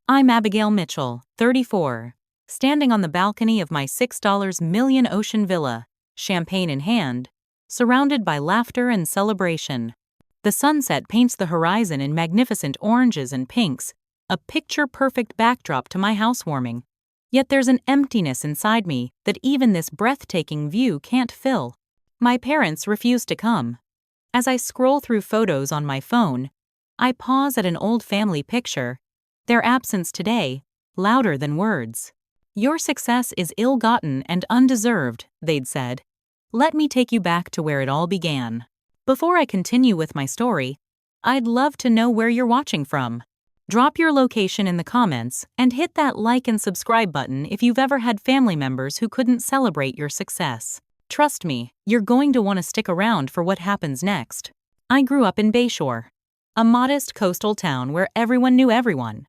I'm Abigail Mitchell, 34, standing on the balcony of my $6 million ocean villa, champagne in hand, surrounded by laughter and celebration. The sunset paints the horizon in magnificent oranges and pinks, a picture-perfect backdrop to my housewarming. Yet there's an emptiness inside me that even this breathtaking view can't fill. My parents refuse to come. As I scroll through photos on my phone, I pause at an old family picture. Their absence today, louder than words. "Your success is ill-gotten and undeserved," they'd said. Let me take you back to where it all began. Before I continue with my story, I'd love to know where you're watching from. Drop your location in the comments and hit that like and subscribe button if you've ever had family members who couldn't celebrate your success. Trust me, you're going to want to stick around for what happens next. I grew up in Bayshore, a modest coastal town where everyone knew everyone.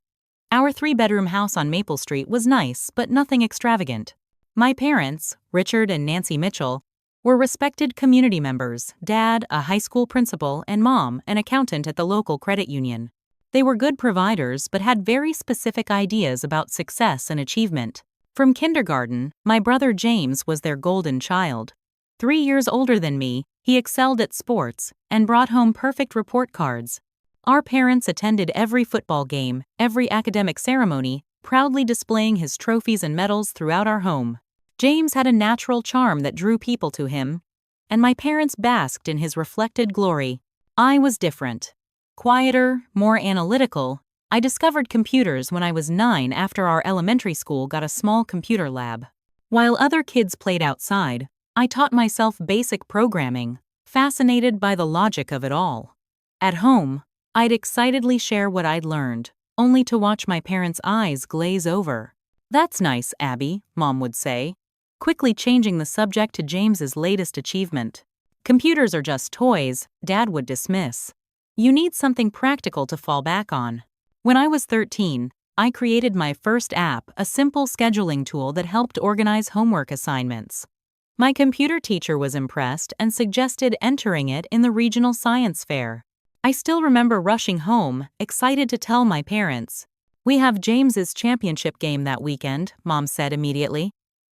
Our 3-bedroom house on Maple Street was nice, but nothing extravagant. My parents, Richard and Nancy Mitchell, were respected community members, Dad, a high school principal, and Mom, an accountant at the local credit union. They were good providers but had very specific ideas about success and achievement. From kindergarten, my brother James was their golden child. 3 years older than me, he excelled at sports and brought home perfect report cards. Our parents attended every football game, every academic ceremony, proudly displaying his trophies and medals throughout our home. James had a natural charm that drew people to him, and my parents basked in his reflected glory. I was different. Quieter, more analytical. I discovered computers when I was 9 after our elementary school got a small computer lab. While other kids played outside, I taught myself basic programming, fascinated by the logic of it all. At home, I'd excitedly share what I'd learned, only to watch my parents' eyes glaze over. "That's nice, Abby," Mom would say, quickly changing the subject to James's latest achievement. "Computers are just toys," Dad would dismiss. "You need something practical to fall back on." When I was 13, I created my first app, a simple scheduling tool that helped organize homework assignments. My computer teacher was impressed and suggested entering it in the regional science fair. I still remember rushing home, excited to tell my parents. "We have James's championship game that weekend," Mom said immediately.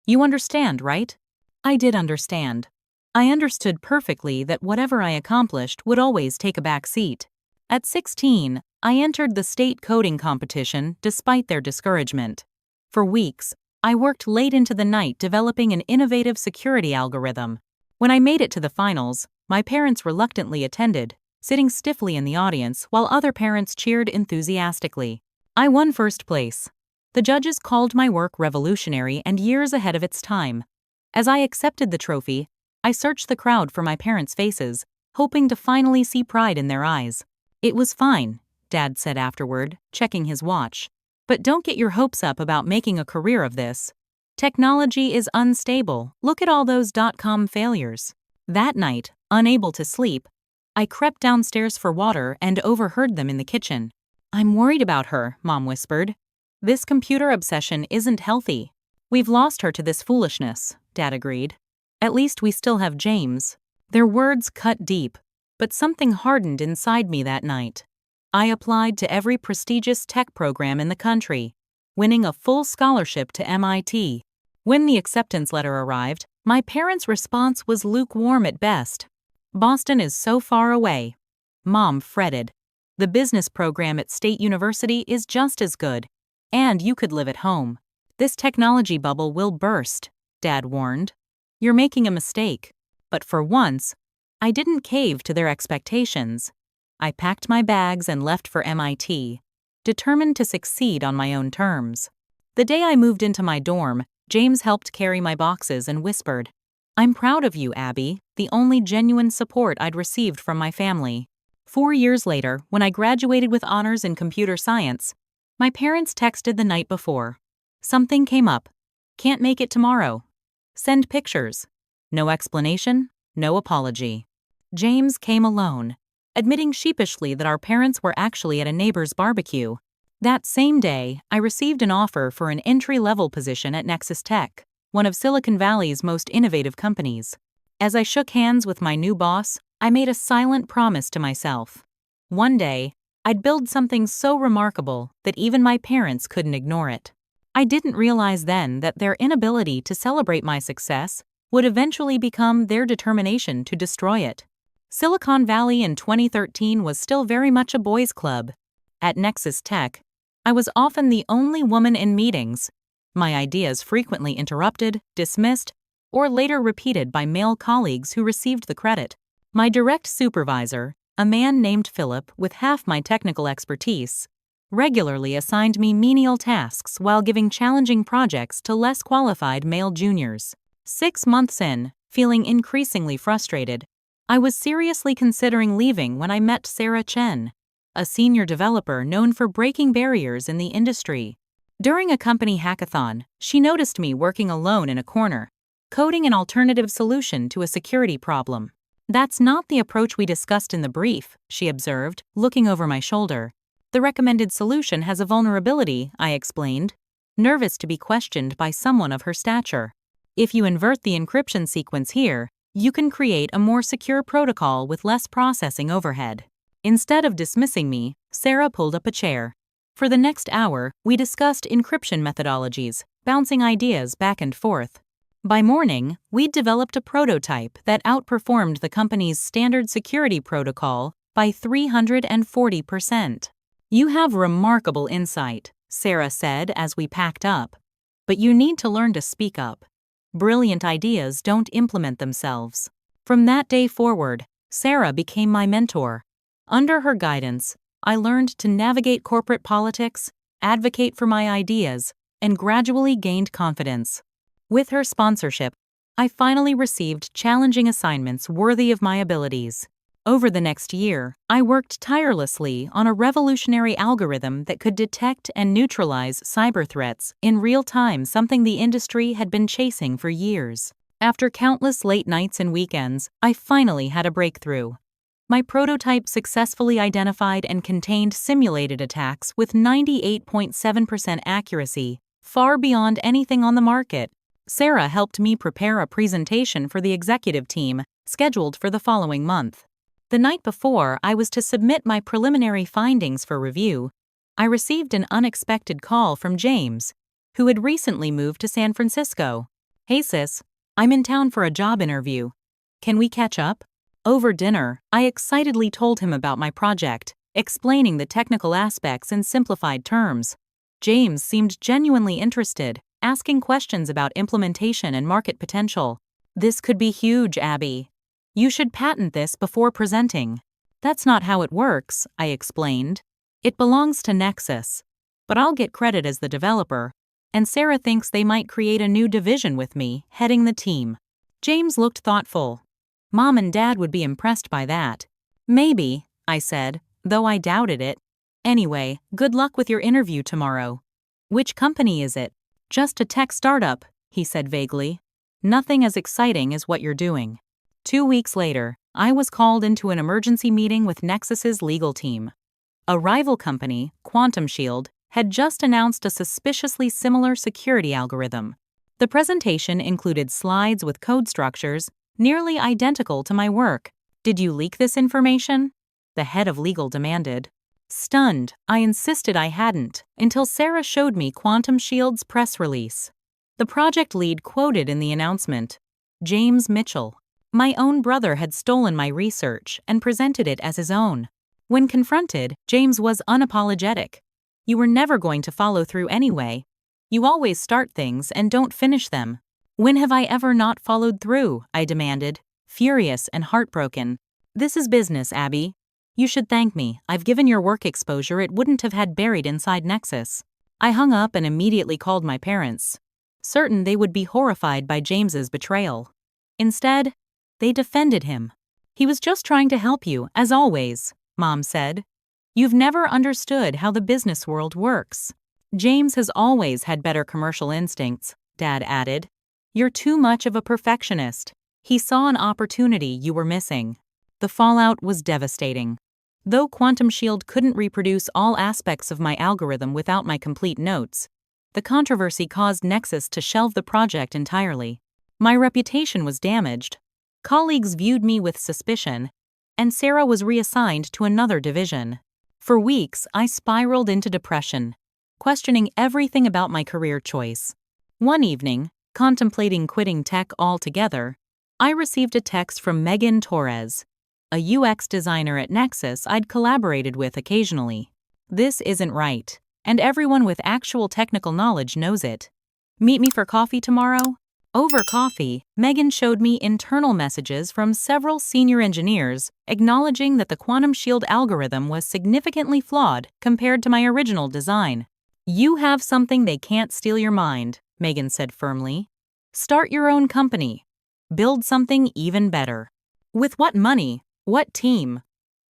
"You understand, right?" I did understand. I understood perfectly that whatever I accomplished would always take a back seat. At 16, I entered the state coding competition despite their discouragement. For weeks, I worked late into the night developing an innovative security algorithm. When I made it to the finals, my parents reluctantly attended, sitting stiffly in the audience while other parents cheered enthusiastically. I won first place. The judges called my work revolutionary and years ahead of its time. As I accepted the trophy, I searched the crowd for my parents' faces, hoping to finally see pride in their eyes. "It was fine," Dad said afterward, checking his watch. "But don't get your hopes up about making a career of this. Technology is unstable. Look at all those .com failures." That night, unable to sleep, I crept downstairs for water and overheard them in the kitchen. "I'm worried about her," Mom whispered. "This computer obsession isn't healthy." "We've lost her to this foolishness," Dad agreed. "At least we still have James." Their words cut deep, but something hardened inside me that night. I applied to every prestigious tech program in the country, winning a full scholarship to MIT. When the acceptance letter arrived, my parents' response was lukewarm at best. "Boston is so far away." Mom fretted. "The business program at State University is just as good, and you could live at home. This technology bubble will burst," Dad warned. "You're making a mistake." But for once, I didn't cave to their expectations. I packed my bags and left for MIT, determined to succeed on my own terms. The day I moved into my dorm, James helped carry my boxes and whispered, "I'm proud of you, Abby," the only genuine support I'd received from my family. 4 years later, when I graduated with honors in computer science, my parents texted the night before. "Something came up. Can't make it tomorrow. Send pictures." No explanation, no apology. James came alone, admitting sheepishly that our parents were actually at a neighbor's barbecue. That same day, I received an offer for an entry-level position at Nexus Tech, one of Silicon Valley's most innovative companies. As I shook hands with my new boss, I made a silent promise to myself. One day, I'd build something so remarkable that even my parents couldn't ignore it. I didn't realize then that their inability to celebrate my success would eventually become their determination to destroy it. Silicon Valley in 2013 was still very much a boys' club. At Nexus Tech, I was often the only woman in meetings, my ideas frequently interrupted, dismissed, or later repeated by male colleagues who received the credit. My direct supervisor, a man named Philip with half my technical expertise, regularly assigned me menial tasks while giving challenging projects to less qualified male juniors. 6 months in, feeling increasingly frustrated, I was seriously considering leaving when I met Sarah Chen, a senior developer known for breaking barriers in the industry. During a company hackathon, she noticed me working alone in a corner, coding an alternative solution to a security problem. "That's not the approach we discussed in the brief," she observed, looking over my shoulder. "The recommended solution has a vulnerability," I explained, nervous to be questioned by someone of her stature. "If you invert the encryption sequence here, you can create a more secure protocol with less processing overhead." Instead of dismissing me, Sarah pulled up a chair. For the next hour, we discussed encryption methodologies, bouncing ideas back and forth. By morning, we'd developed a prototype that outperformed the company's standard security protocol by 340%. "You have remarkable insight," Sarah said as we packed up. "But you need to learn to speak up. Brilliant ideas don't implement themselves." From that day forward, Sarah became my mentor. Under her guidance, I learned to navigate corporate politics, advocate for my ideas, and gradually gained confidence. With her sponsorship, I finally received challenging assignments worthy of my abilities. Over the next year, I worked tirelessly on a revolutionary algorithm that could detect and neutralize cyber threats in real time, something the industry had been chasing for years. After countless late nights and weekends, I finally had a breakthrough. My prototype successfully identified and contained simulated attacks with 98.7% accuracy, far beyond anything on the market. Sarah helped me prepare a presentation for the executive team, scheduled for the following month. The night before I was to submit my preliminary findings for review, I received an unexpected call from James, who had recently moved to San Francisco. "Hey sis, I'm in town for a job interview. Can we catch up?" Over dinner, I excitedly told him about my project, explaining the technical aspects in simplified terms. James seemed genuinely interested, asking questions about implementation and market potential. "This could be huge, Abby. You should patent this before presenting." "That's not how it works," I explained. "It belongs to Nexus, but I'll get credit as the developer, and Sarah thinks they might create a new division with me, heading the team." James looked thoughtful. "Mom and Dad would be impressed by that." "Maybe," I said, though I doubted it. "Anyway, good luck with your interview tomorrow." "Which company is it?" "Just a tech startup," he said vaguely. "Nothing as exciting as what you're doing." 2 weeks later, I was called into an emergency meeting with Nexus's legal team. A rival company, Quantum Shield, had just announced a suspiciously similar security algorithm. The presentation included slides with code structures nearly identical to my work. "Did you leak this information?" the head of legal demanded. Stunned, I insisted I hadn't, until Sarah showed me Quantum Shield's press release. The project lead quoted in the announcement, "James Mitchell. My own brother had stolen my research and presented it as his own." When confronted, James was unapologetic. "You were never going to follow through anyway. You always start things and don't finish them." "When have I ever not followed through?" I demanded, furious and heartbroken. "This is business, Abby. You should thank me. I've given your work exposure it wouldn't have had buried inside Nexus." I hung up and immediately called my parents, certain they would be horrified by James's betrayal. Instead, they defended him. "He was just trying to help you, as always," Mom said. "You've never understood how the business world works." "James has always had better commercial instincts," Dad added. "You're too much of a perfectionist. He saw an opportunity you were missing." The fallout was devastating. Though Quantum Shield couldn't reproduce all aspects of my algorithm without my complete notes, the controversy caused Nexus to shelve the project entirely. My reputation was damaged. Colleagues viewed me with suspicion, and Sarah was reassigned to another division. For weeks, I spiraled into depression, questioning everything about my career choice. One evening, contemplating quitting tech altogether, I received a text from Megan Torres, a UX designer at Nexus I'd collaborated with occasionally. "This isn't right, and everyone with actual technical knowledge knows it. Meet me for coffee tomorrow?" Over coffee, Megan showed me internal messages from several senior engineers acknowledging that the quantum shield algorithm was significantly flawed compared to my original design. "You have something they can't steal your mind," Megan said firmly. "Start your own company. Build something even better." "With what money? What team?"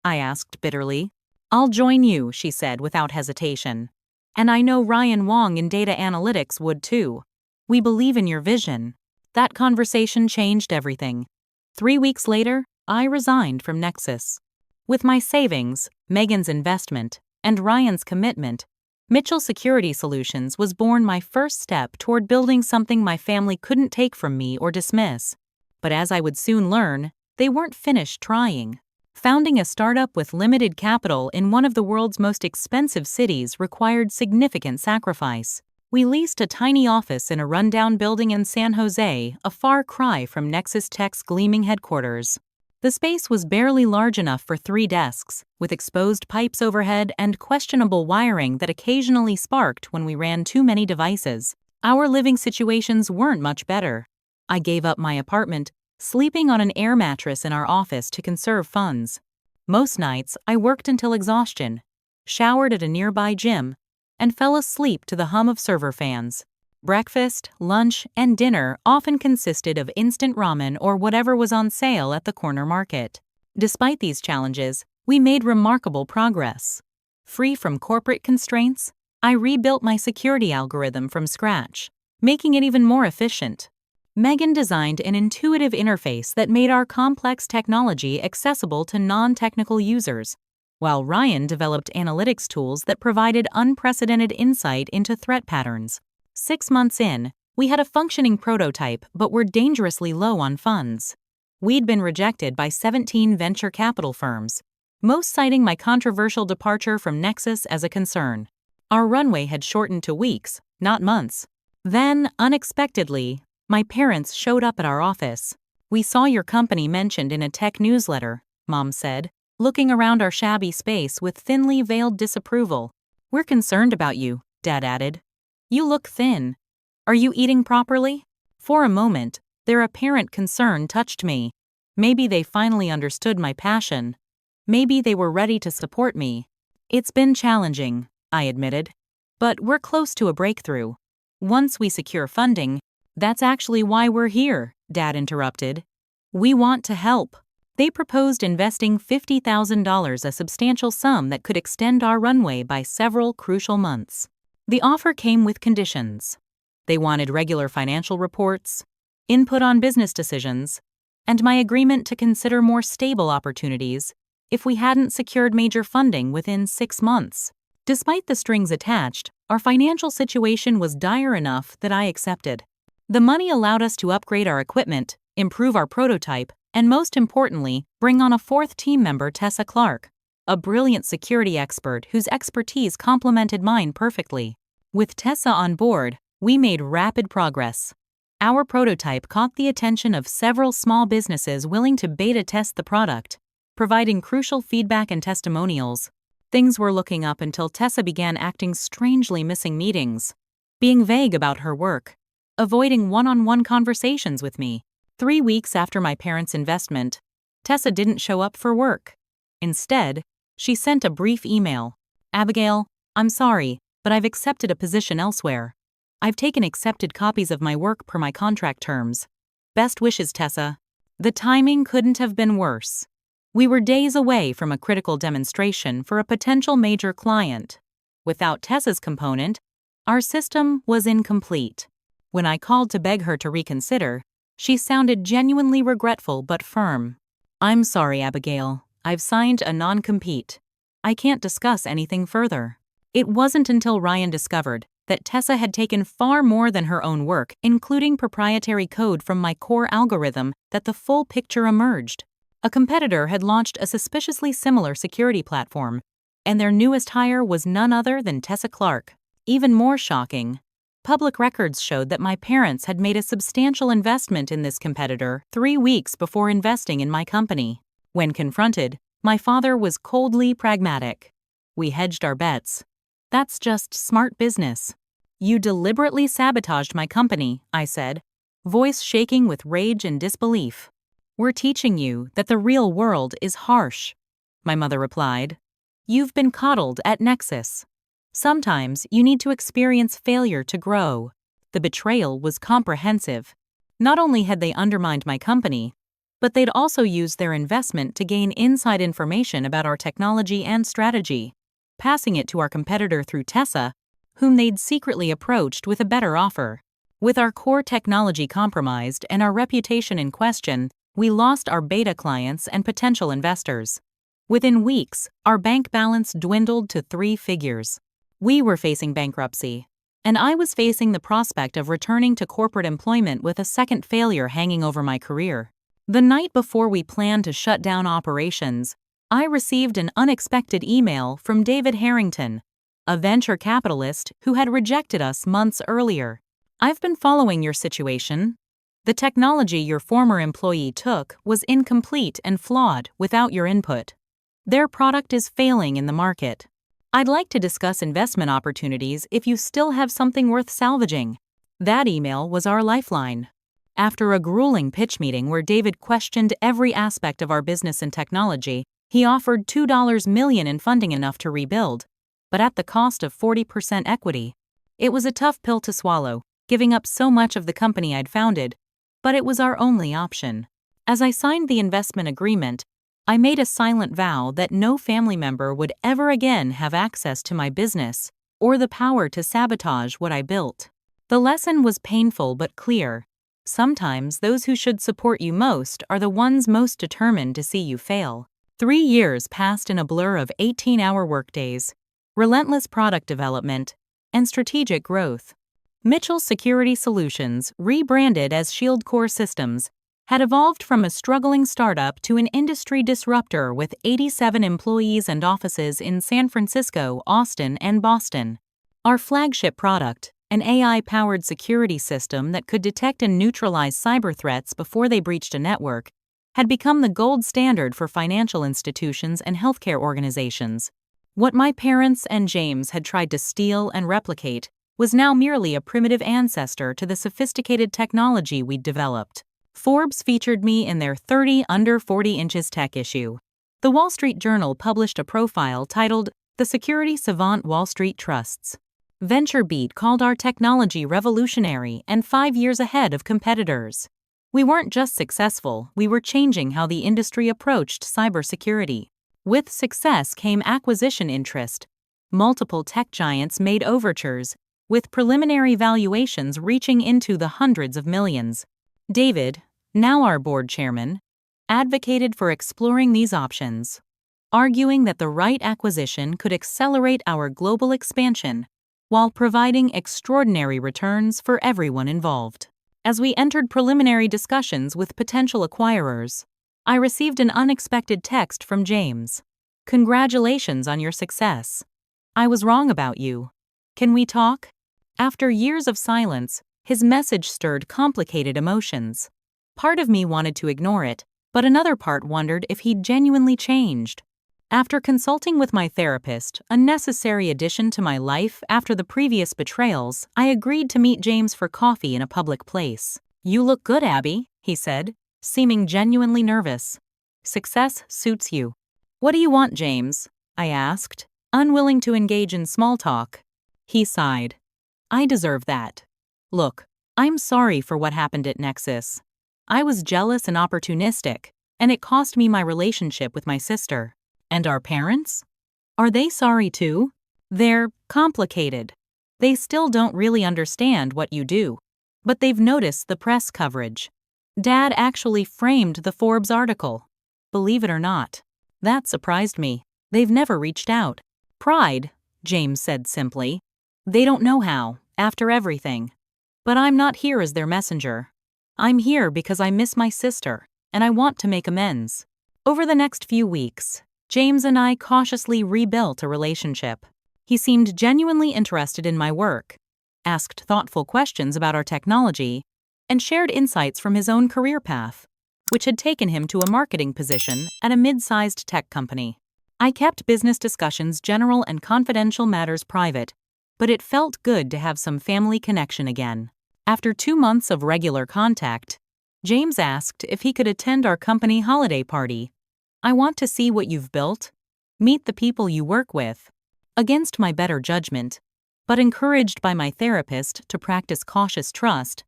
I asked bitterly. "I'll join you," she said without hesitation. "And I know Ryan Wong in data analytics would too. We believe in your vision." That conversation changed everything. 3 weeks later, I resigned from Nexus. With my savings, Megan's investment, and Ryan's commitment, Mitchell Security Solutions was born, my first step toward building something my family couldn't take from me or dismiss. But as I would soon learn, they weren't finished trying. Founding a startup with limited capital in one of the world's most expensive cities required significant sacrifice. We leased a tiny office in a rundown building in San Jose, a far cry from Nexus Tech's gleaming headquarters. The space was barely large enough for 3 desks, with exposed pipes overhead and questionable wiring that occasionally sparked when we ran too many devices. Our living situations weren't much better. I gave up my apartment, sleeping on an air mattress in our office to conserve funds. Most nights, I worked until exhaustion, showered at a nearby gym, and fell asleep to the hum of server fans. Breakfast, lunch, and dinner often consisted of instant ramen or whatever was on sale at the corner market. Despite these challenges, we made remarkable progress. Free from corporate constraints, I rebuilt my security algorithm from scratch, making it even more efficient. Megan designed an intuitive interface that made our complex technology accessible to non-technical users, while Ryan developed analytics tools that provided unprecedented insight into threat patterns. 6 months in, we had a functioning prototype but were dangerously low on funds. We'd been rejected by 17 venture capital firms, most citing my controversial departure from Nexus as a concern. Our runway had shortened to weeks, not months. Then, unexpectedly, my parents showed up at our office. "We saw your company mentioned in a tech newsletter," Mom said, looking around our shabby space with thinly veiled disapproval. "We're concerned about you," Dad added. "You look thin. Are you eating properly?" For a moment, their apparent concern touched me. Maybe they finally understood my passion. Maybe they were ready to support me. "It's been challenging," I admitted. "But we're close to a breakthrough. Once we secure funding—" "That's actually why we're here," Dad interrupted. "We want to help." They proposed investing $50,000, a substantial sum that could extend our runway by several crucial months. The offer came with conditions. They wanted regular financial reports, input on business decisions, and my agreement to consider more stable opportunities if we hadn't secured major funding within 6 months. Despite the strings attached, our financial situation was dire enough that I accepted. The money allowed us to upgrade our equipment, improve our prototype, and most importantly, bring on a 4th team member, Tessa Clark, a brilliant security expert whose expertise complemented mine perfectly. With Tessa on board, we made rapid progress. Our prototype caught the attention of several small businesses willing to beta test the product, providing crucial feedback and testimonials. Things were looking up until Tessa began acting strangely, missing meetings, being vague about her work, avoiding one-on-one conversations with me. 3 weeks after my parents' investment, Tessa didn't show up for work. Instead, she sent a brief email. "Abigail, I'm sorry, but I've accepted a position elsewhere. I've taken accepted copies of my work per my contract terms. Best wishes, Tessa." The timing couldn't have been worse. We were days away from a critical demonstration for a potential major client. Without Tessa's component, our system was incomplete. When I called to beg her to reconsider, she sounded genuinely regretful but firm. "I'm sorry, Abigail. I've signed a non-compete. I can't discuss anything further." It wasn't until Ryan discovered that Tessa had taken far more than her own work, including proprietary code from my core algorithm, that the full picture emerged. A competitor had launched a suspiciously similar security platform, And their newest hire was none other than Tessa Clark. Even more shocking, public records showed that my parents had made a substantial investment in this competitor 3 weeks before investing in my company. When confronted, my father was coldly pragmatic. "We hedged our bets. That's just smart business." "You deliberately sabotaged my company," I said, voice shaking with rage and disbelief. "We're teaching you that the real world is harsh," my mother replied. "You've been coddled at Nexus. Sometimes you need to experience failure to grow." The betrayal was comprehensive. Not only had they undermined my company, but they'd also used their investment to gain inside information about our technology and strategy, passing it to our competitor through Tessa, whom they'd secretly approached with a better offer. With our core technology compromised and our reputation in question, we lost our beta clients and potential investors. Within weeks, our bank balance dwindled to 3 figures. We were facing bankruptcy, and I was facing the prospect of returning to corporate employment with a second failure hanging over my career. The night before we planned to shut down operations, I received an unexpected email from David Harrington, a venture capitalist who had rejected us months earlier. "I've been following your situation. The technology your former employee took was incomplete and flawed without your input. Their product is failing in the market. I'd like to discuss investment opportunities if you still have something worth salvaging." That email was our lifeline. After a grueling pitch meeting where David questioned every aspect of our business and technology, he offered $2 million in funding enough to rebuild, but at the cost of 40% equity. It was a tough pill to swallow, giving up so much of the company I'd founded, but it was our only option. As I signed the investment agreement, I made a silent vow that no family member would ever again have access to my business or the power to sabotage what I built. The lesson was painful but clear. Sometimes those who should support you most are the ones most determined to see you fail. 3 years passed in a blur of 18-hour workdays, relentless product development, and strategic growth. Mitchell Security Solutions, rebranded as Shield Core Systems, had evolved from a struggling startup to an industry disruptor with 87 employees and offices in San Francisco, Austin, and Boston. Our flagship product, an AI-powered security system that could detect and neutralize cyber threats before they breached a network, had become the gold standard for financial institutions and healthcare organizations. What my parents and James had tried to steal and replicate was now merely a primitive ancestor to the sophisticated technology we'd developed. Forbes featured me in their 30 Under 40 Inches Tech issue. The Wall Street Journal published a profile titled "The Security Savant Wall Street Trusts." VentureBeat called our technology revolutionary and 5 years ahead of competitors. We weren't just successful, we were changing how the industry approached cybersecurity. With success came acquisition interest. Multiple tech giants made overtures, with preliminary valuations reaching into the hundreds of millions. David, now our board chairman, advocated for exploring these options, arguing that the right acquisition could accelerate our global expansion while providing extraordinary returns for everyone involved. As we entered preliminary discussions with potential acquirers, I received an unexpected text from James. "Congratulations on your success. I was wrong about you. Can we talk?" After years of silence, his message stirred complicated emotions. Part of me wanted to ignore it, but another part wondered if he'd genuinely changed. After consulting with my therapist, a necessary addition to my life after the previous betrayals, I agreed to meet James for coffee in a public place. "You look good, Abby," he said, seeming genuinely nervous. "Success suits you." "What do you want, James?" I asked, unwilling to engage in small talk. He sighed. "I deserve that. Look, I'm sorry for what happened at Nexus. I was jealous and opportunistic, and it cost me my relationship with my sister. And our parents? Are they sorry too? They're complicated. They still don't really understand what you do, but they've noticed the press coverage. Dad actually framed the Forbes article. Believe it or not. That surprised me. They've never reached out." "Pride," James said simply. "They don't know how, after everything. But I'm not here as their messenger. I'm here because I miss my sister, and I want to make amends." Over the next few weeks, James and I cautiously rebuilt a relationship. He seemed genuinely interested in my work, asked thoughtful questions about our technology, and shared insights from his own career path, which had taken him to a marketing position at a mid-sized tech company. I kept business discussions general and confidential matters private, but it felt good to have some family connection again. After 2 months of regular contact, James asked if he could attend our company holiday party. I want to see what you've built, meet the people you work with. Against my better judgment, but encouraged by my therapist to practice cautious trust,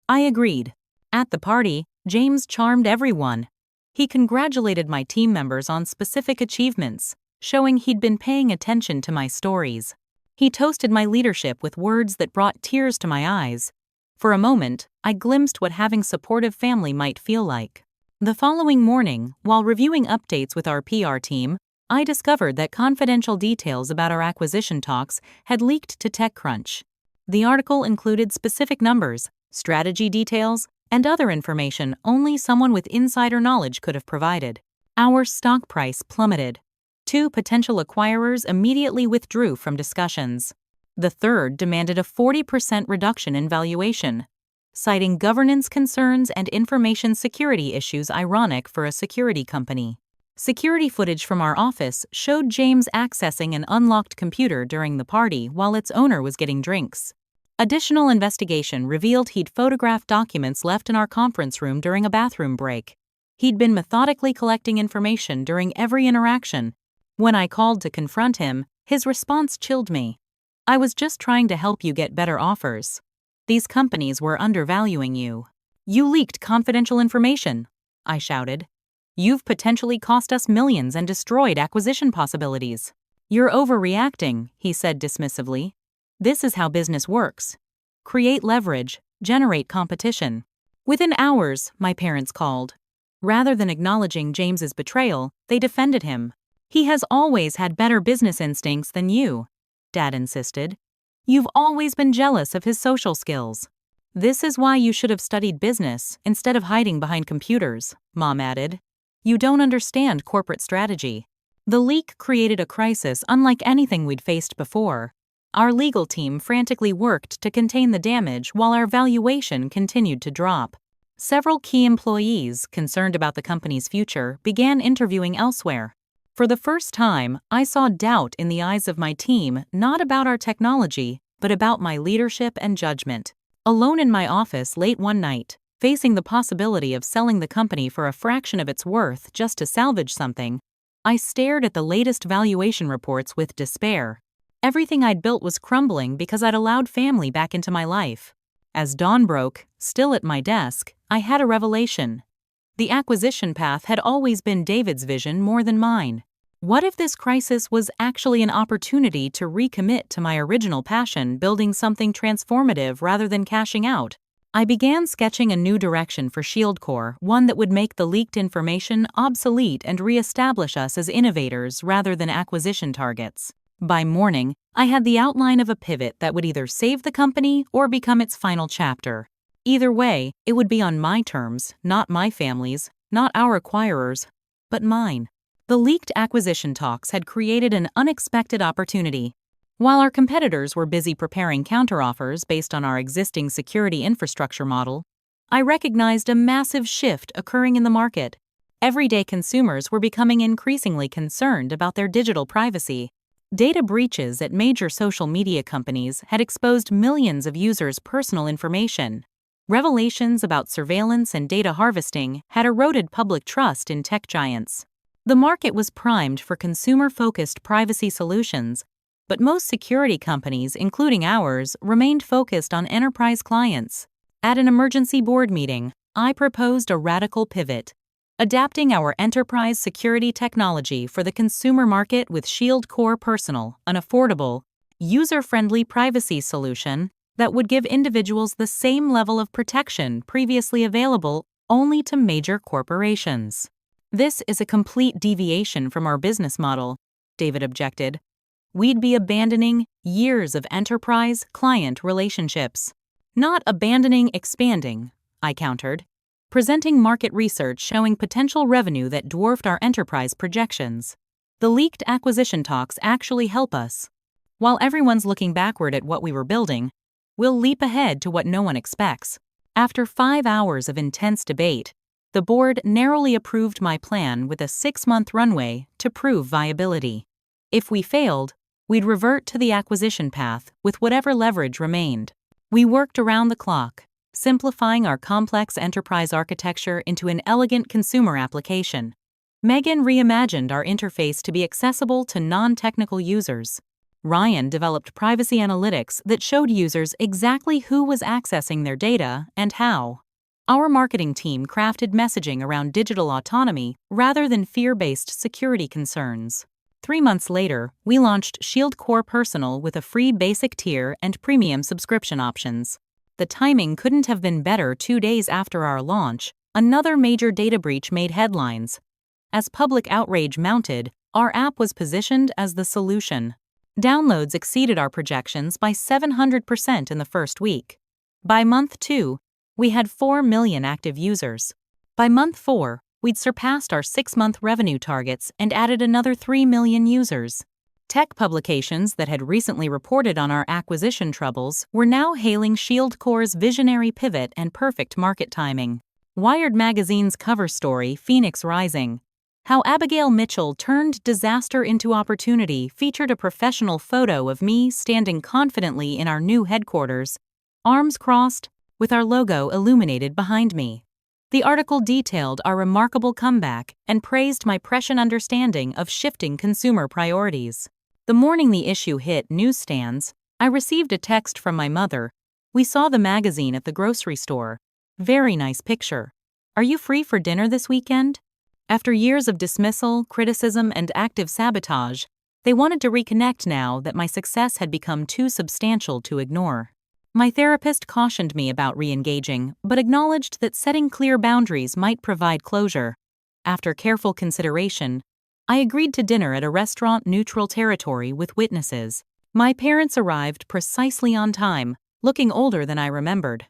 I agreed. At the party, James charmed everyone. He congratulated my team members on specific achievements, showing he'd been paying attention to my stories. He toasted my leadership with words that brought tears to my eyes. For a moment, I glimpsed what having supportive family might feel like. The following morning, while reviewing updates with our PR team, I discovered that confidential details about our acquisition talks had leaked to TechCrunch. The article included specific numbers, strategy details, and other information only someone with insider knowledge could have provided. Our stock price plummeted. 2 potential acquirers immediately withdrew from discussions. The third demanded a 40% reduction in valuation, citing governance concerns and information security issues ironic for a security company. Security footage from our office showed James accessing an unlocked computer during the party while its owner was getting drinks. Additional investigation revealed he'd photographed documents left in our conference room during a bathroom break. He'd been methodically collecting information during every interaction. When I called to confront him, his response chilled me. I was just trying to help you get better offers. These companies were undervaluing you. You leaked confidential information, I shouted. You've potentially cost us millions and destroyed acquisition possibilities. You're overreacting, he said dismissively. This is how business works. Create leverage, generate competition. Within hours, my parents called. Rather than acknowledging James's betrayal, they defended him. He has always had better business instincts than you, Dad insisted. You've always been jealous of his social skills. This is why you should have studied business instead of hiding behind computers, Mom added. You don't understand corporate strategy. The leak created a crisis unlike anything we'd faced before. Our legal team frantically worked to contain the damage while our valuation continued to drop. Several key employees, concerned about the company's future, began interviewing elsewhere. For the first time, I saw doubt in the eyes of my team, not about our technology, but about my leadership and judgment. Alone in my office late one night, facing the possibility of selling the company for a fraction of its worth just to salvage something, I stared at the latest valuation reports with despair. Everything I'd built was crumbling because I'd allowed family back into my life. As dawn broke, still at my desk, I had a revelation. The acquisition path had always been David's vision more than mine. What if this crisis was actually an opportunity to recommit to my original passion, building something transformative rather than cashing out? I began sketching a new direction for ShieldCore, one that would make the leaked information obsolete and re-establish us as innovators rather than acquisition targets. By morning, I had the outline of a pivot that would either save the company or become its final chapter. Either way, it would be on my terms, not my family's, not our acquirers, but mine. The leaked acquisition talks had created an unexpected opportunity. While our competitors were busy preparing counteroffers based on our existing security infrastructure model, I recognized a massive shift occurring in the market. Everyday consumers were becoming increasingly concerned about their digital privacy. Data breaches at major social media companies had exposed millions of users' personal information. Revelations about surveillance and data harvesting had eroded public trust in tech giants. The market was primed for consumer-focused privacy solutions, but most security companies, including ours, remained focused on enterprise clients. At an emergency board meeting, I proposed a radical pivot, adapting our enterprise security technology for the consumer market with ShieldCore Personal, an affordable, user-friendly privacy solution that would give individuals the same level of protection previously available only to major corporations. This is a complete deviation from our business model, David objected. We'd be abandoning years of enterprise-client relationships. Not abandoning, expanding, I countered, presenting market research showing potential revenue that dwarfed our enterprise projections. The leaked acquisition talks actually help us. While everyone's looking backward at what we were building, we'll leap ahead to what no one expects. After 5 hours of intense debate, the board narrowly approved my plan with a 6-month runway to prove viability. If we failed, we'd revert to the acquisition path with whatever leverage remained. We worked around the clock, simplifying our complex enterprise architecture into an elegant consumer application. Megan reimagined our interface to be accessible to non-technical users. Ryan developed privacy analytics that showed users exactly who was accessing their data and how. Our marketing team crafted messaging around digital autonomy rather than fear-based security concerns. 3 months later, we launched Shield Core Personal with a free basic tier and premium subscription options. The timing couldn't have been better. 2 days after our launch, another major data breach made headlines. As public outrage mounted, our app was positioned as the solution. Downloads exceeded our projections by 700% in the first week. By month 2, we had 4 million active users. By month 4, we'd surpassed our 6-month revenue targets and added another 3 million users. Tech publications that had recently reported on our acquisition troubles were now hailing Shield Core's visionary pivot and perfect market timing. Wired magazine's cover story, Phoenix Rising: How Abigail Mitchell Turned Disaster into Opportunity, featured a professional photo of me standing confidently in our new headquarters, arms crossed, with our logo illuminated behind me. The article detailed our remarkable comeback and praised my prescient understanding of shifting consumer priorities. The morning the issue hit newsstands, I received a text from my mother. "We saw the magazine at the grocery store. Very nice picture. Are you free for dinner this weekend?" After years of dismissal, criticism, and active sabotage, they wanted to reconnect now that my success had become too substantial to ignore. My therapist cautioned me about re-engaging, but acknowledged that setting clear boundaries might provide closure. After careful consideration, I agreed to dinner at a restaurant neutral territory with witnesses. My parents arrived precisely on time, looking older than I remembered.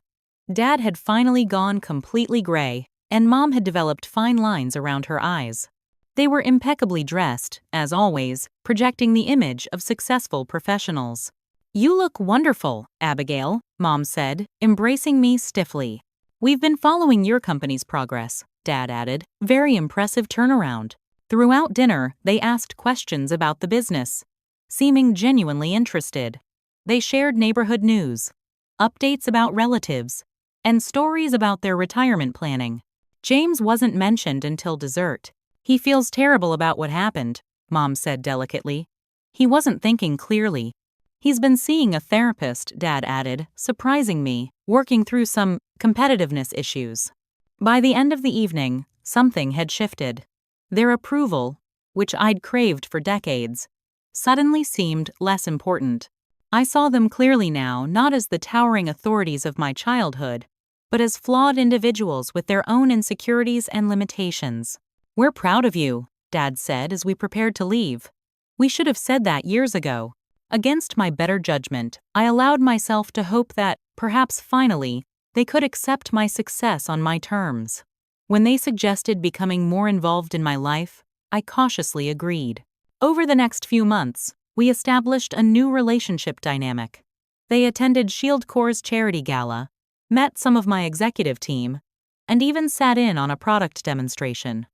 Dad had finally gone completely gray, and Mom had developed fine lines around her eyes. They were impeccably dressed, as always, projecting the image of successful professionals. "You look wonderful, Abigail," Mom said, embracing me stiffly. "We've been following your company's progress," Dad added. "Very impressive turnaround." Throughout dinner, they asked questions about the business, seeming genuinely interested. They shared neighborhood news, updates about relatives, and stories about their retirement planning. James wasn't mentioned until dessert. "He feels terrible about what happened," Mom said delicately. "He wasn't thinking clearly." "He's been seeing a therapist," Dad added, surprising me, working through some competitiveness issues. By the end of the evening, something had shifted. Their approval, which I'd craved for decades, suddenly seemed less important. I saw them clearly now, not as the towering authorities of my childhood, but as flawed individuals with their own insecurities and limitations. "We're proud of you," Dad said as we prepared to leave. "We should have said that years ago." Against my better judgment, I allowed myself to hope that, perhaps finally, they could accept my success on my terms. When they suggested becoming more involved in my life, I cautiously agreed. Over the next few months, we established a new relationship dynamic. They attended Shield Core's charity gala, met some of my executive team, and even sat in on a product demonstration.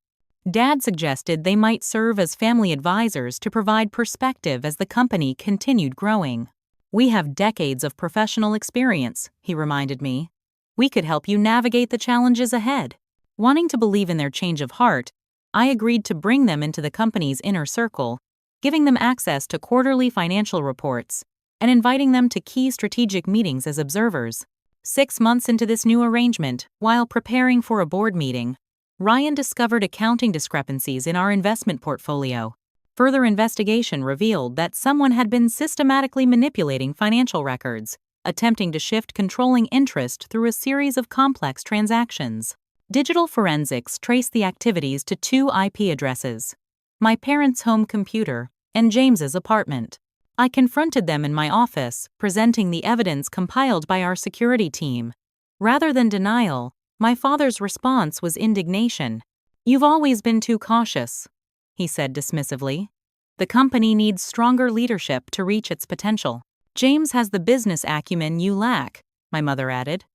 Dad suggested they might serve as family advisors to provide perspective as the company continued growing. "We have decades of professional experience," he reminded me. "We could help you navigate the challenges ahead." Wanting to believe in their change of heart, I agreed to bring them into the company's inner circle, giving them access to quarterly financial reports and inviting them to key strategic meetings as observers. 6 months into this new arrangement, while preparing for a board meeting, Ryan discovered accounting discrepancies in our investment portfolio. Further investigation revealed that someone had been systematically manipulating financial records, attempting to shift controlling interest through a series of complex transactions. Digital forensics traced the activities to 2 IP addresses: my parents' home computer and James's apartment. I confronted them in my office, presenting the evidence compiled by our security team. Rather than denial, my father's response was indignation. "You've always been too cautious," he said dismissively. The company needs stronger leadership to reach its potential. James has the business acumen you lack, my mother added.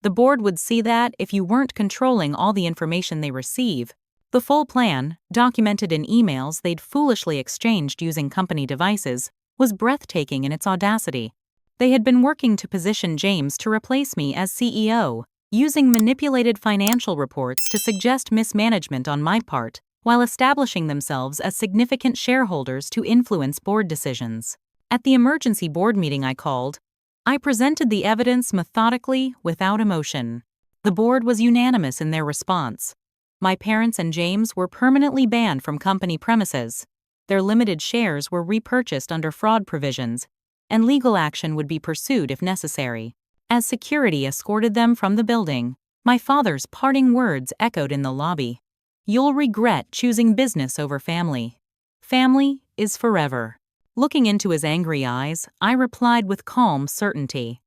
The board would see that if you weren't controlling all the information they receive. The full plan, documented in emails they'd foolishly exchanged using company devices, was breathtaking in its audacity. They had been working to position James to replace me as CEO, using manipulated financial reports to suggest mismanagement on my part, while establishing themselves as significant shareholders to influence board decisions. At the emergency board meeting I called, I presented the evidence methodically, without emotion. The board was unanimous in their response. My parents and James were permanently banned from company premises. Their limited shares were repurchased under fraud provisions, and legal action would be pursued if necessary. As security escorted them from the building, my father's parting words echoed in the lobby. You'll regret choosing business over family. Family is forever. Looking into his angry eyes, I replied with calm certainty.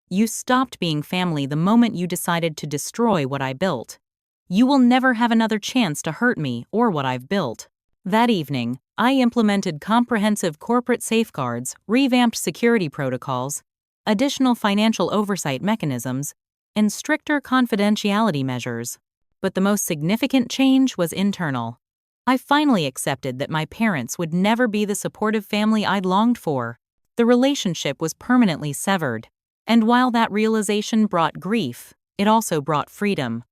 You stopped being family the moment you decided to destroy what I built. You will never have another chance to hurt me or what I've built. That evening, I implemented comprehensive corporate safeguards, revamped security protocols, additional financial oversight mechanisms, and stricter confidentiality measures. But the most significant change was internal. I finally accepted that my parents would never be the supportive family I'd longed for. The relationship was permanently severed, and while that realization brought grief, it also brought freedom.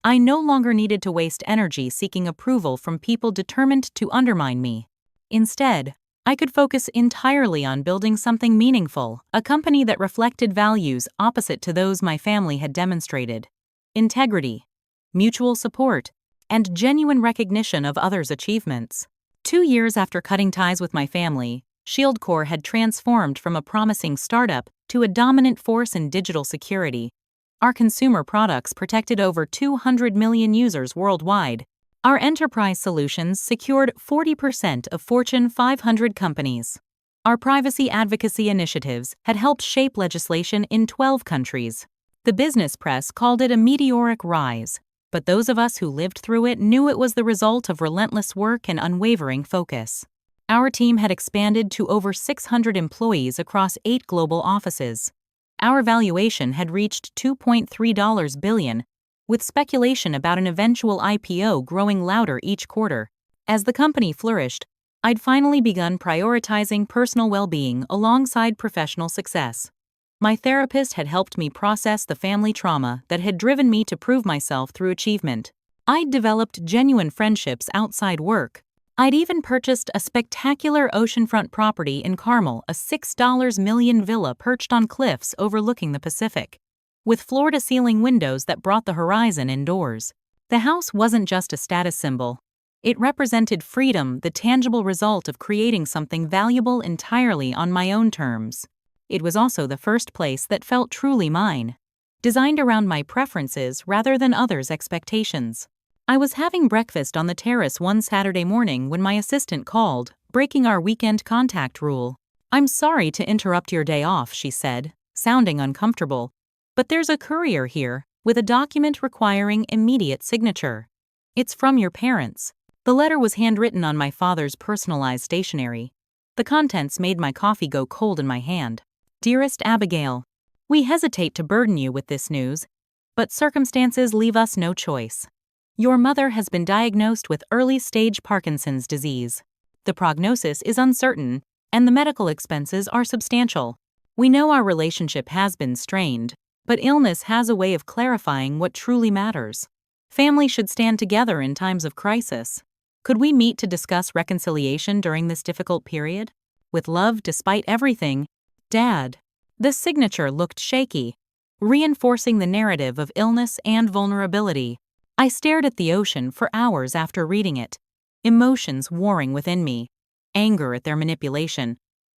I no longer needed to waste energy seeking approval from people determined to undermine me. Instead, I could focus entirely on building something meaningful, a company that reflected values opposite to those my family had demonstrated: integrity, mutual support, and genuine recognition of others' achievements. 2 years after cutting ties with my family, ShieldCore had transformed from a promising startup to a dominant force in digital security. Our consumer products protected over 200 million users worldwide. Our enterprise solutions secured 40% of Fortune 500 companies. Our privacy advocacy initiatives had helped shape legislation in 12 countries. The business press called it a meteoric rise, but those of us who lived through it knew it was the result of relentless work and unwavering focus. Our team had expanded to over 600 employees across 8 global offices. Our valuation had reached $2.3 billion, with speculation about an eventual IPO growing louder each quarter. As the company flourished, I'd finally begun prioritizing personal well-being alongside professional success. My therapist had helped me process the family trauma that had driven me to prove myself through achievement. I'd developed genuine friendships outside work. I'd even purchased a spectacular oceanfront property in Carmel, a $6 million villa perched on cliffs overlooking the Pacific, with floor-to-ceiling windows that brought the horizon indoors. The house wasn't just a status symbol. It represented freedom, the tangible result of creating something valuable entirely on my own terms. It was also the first place that felt truly mine, designed around my preferences rather than others' expectations. I was having breakfast on the terrace one Saturday morning when my assistant called, breaking our weekend contact rule. "I'm sorry to interrupt your day off," she said, sounding uncomfortable, "but there's a courier here with a document requiring immediate signature. It's from your parents." The letter was handwritten on my father's personalized stationery. The contents made my coffee go cold in my hand. "Dearest Abigail, we hesitate to burden you with this news, but circumstances leave us no choice. Your mother has been diagnosed with early-stage Parkinson's disease. The prognosis is uncertain, and the medical expenses are substantial. We know our relationship has been strained, but illness has a way of clarifying what truly matters. Family should stand together in times of crisis. Could we meet to discuss reconciliation during this difficult period? With love despite everything, Dad." The signature looked shaky, reinforcing the narrative of illness and vulnerability. I stared at the ocean for hours after reading it, emotions warring within me: anger at their manipulation,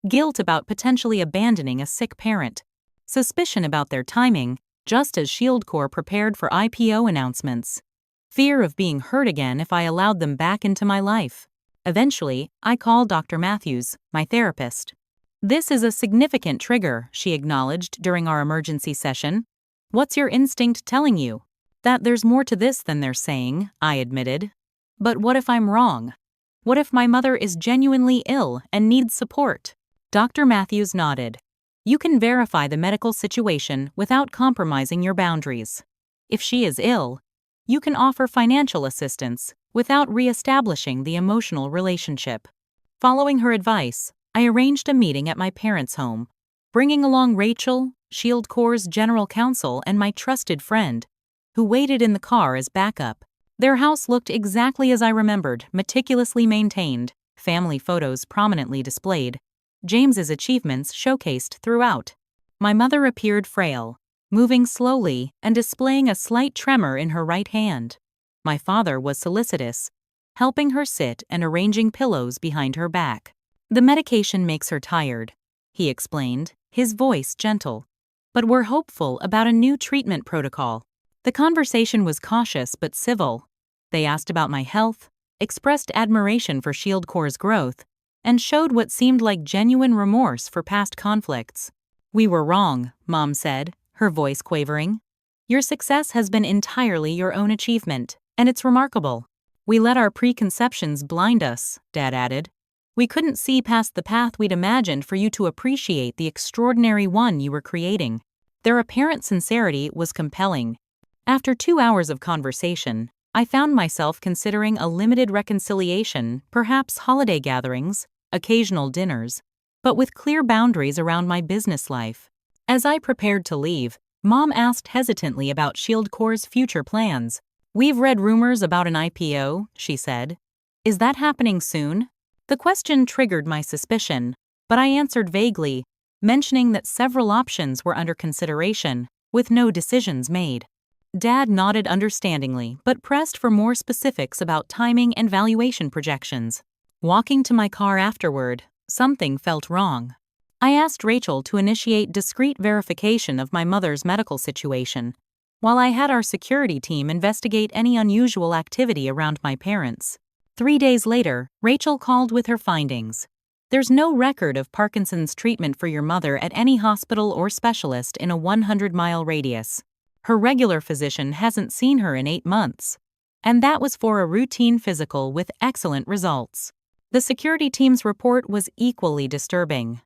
guilt about potentially abandoning a sick parent, suspicion about their timing, just as ShieldCore prepared for IPO announcements, fear of being hurt again if I allowed them back into my life. Eventually, I called Dr. Matthews, my therapist. "This is a significant trigger," she acknowledged during our emergency session. "What's your instinct telling you?" "That there's more to this than they're saying," I admitted. "But what if I'm wrong?" What if my mother is genuinely ill and needs support? Dr. Matthews nodded. You can verify the medical situation without compromising your boundaries. If she is ill, you can offer financial assistance without re-establishing the emotional relationship. Following her advice, I arranged a meeting at my parents' home, bringing along Rachel, Shield Corps' general counsel, and my trusted friend, who waited in the car as backup. Their house looked exactly as I remembered, meticulously maintained, family photos prominently displayed, James's achievements showcased throughout. My mother appeared frail, moving slowly and displaying a slight tremor in her right hand. My father was solicitous, helping her sit and arranging pillows behind her back. The medication makes her tired, he explained, his voice gentle. But we're hopeful about a new treatment protocol. The conversation was cautious but civil. They asked about my health, expressed admiration for Shield Corps' growth, and showed what seemed like genuine remorse for past conflicts. We were wrong, Mom said, her voice quavering. Your success has been entirely your own achievement, and it's remarkable. We let our preconceptions blind us, Dad added. We couldn't see past the path we'd imagined for you to appreciate the extraordinary one you were creating. Their apparent sincerity was compelling. After 2 hours of conversation, I found myself considering a limited reconciliation, perhaps holiday gatherings, occasional dinners, but with clear boundaries around my business life. As I prepared to leave, Mom asked hesitantly about Shield Corps' future plans. We've read rumors about an IPO, she said. Is that happening soon? The question triggered my suspicion, but I answered vaguely, mentioning that several options were under consideration, with no decisions made. Dad nodded understandingly, but pressed for more specifics about timing and valuation projections. Walking to my car afterward, something felt wrong. I asked Rachel to initiate discreet verification of my mother's medical situation, while I had our security team investigate any unusual activity around my parents. 3 days later, Rachel called with her findings. There's no record of Parkinson's treatment for your mother at any hospital or specialist in a 100-mile radius. Her regular physician hasn't seen her in 8 months. And that was for a routine physical with excellent results. The security team's report was equally disturbing.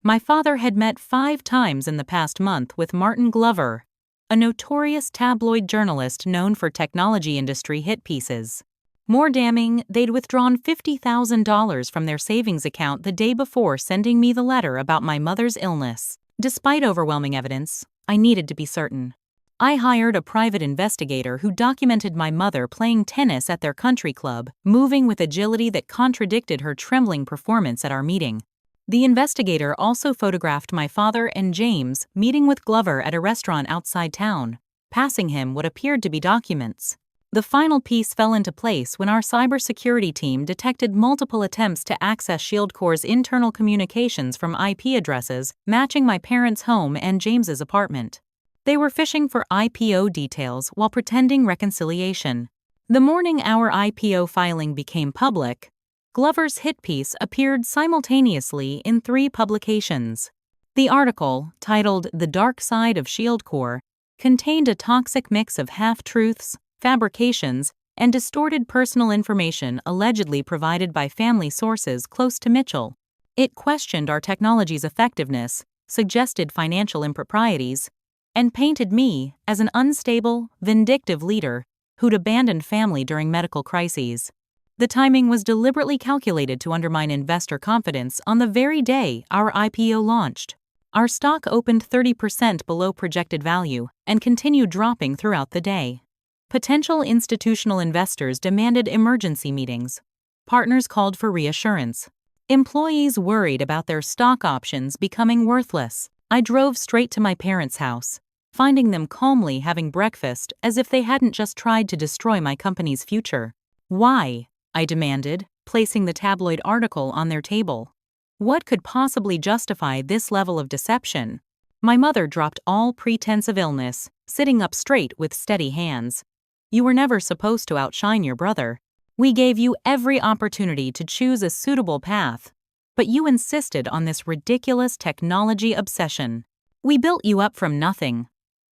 My father had met 5 times in the past month with Martin Glover, a notorious tabloid journalist known for technology industry hit pieces. More damning, they'd withdrawn $50,000 from their savings account the day before sending me the letter about my mother's illness. Despite overwhelming evidence, I needed to be certain. I hired a private investigator who documented my mother playing tennis at their country club, moving with agility that contradicted her trembling performance at our meeting. The investigator also photographed my father and James meeting with Glover at a restaurant outside town, passing him what appeared to be documents. The final piece fell into place when our cybersecurity team detected multiple attempts to access Shield Corps' internal communications from IP addresses matching my parents' home and James's apartment. They were fishing for IPO details while pretending reconciliation. The morning our IPO filing became public, Glover's hit piece appeared simultaneously in 3 publications. The article, titled The Dark Side of Shield Corps, contained a toxic mix of half-truths, fabrications, and distorted personal information allegedly provided by family sources close to Mitchell. It questioned our technology's effectiveness, suggested financial improprieties, and painted me as an unstable, vindictive leader who'd abandoned family during medical crises. The timing was deliberately calculated to undermine investor confidence on the very day our IPO launched. Our stock opened 30% below projected value and continued dropping throughout the day. Potential institutional investors demanded emergency meetings. Partners called for reassurance. Employees worried about their stock options becoming worthless. I drove straight to my parents' house, finding them calmly having breakfast as if they hadn't just tried to destroy my company's future. Why? I demanded, placing the tabloid article on their table. What could possibly justify this level of deception? My mother dropped all pretense of illness, sitting up straight with steady hands. You were never supposed to outshine your brother. We gave you every opportunity to choose a suitable path, but you insisted on this ridiculous technology obsession. We built you up from nothing,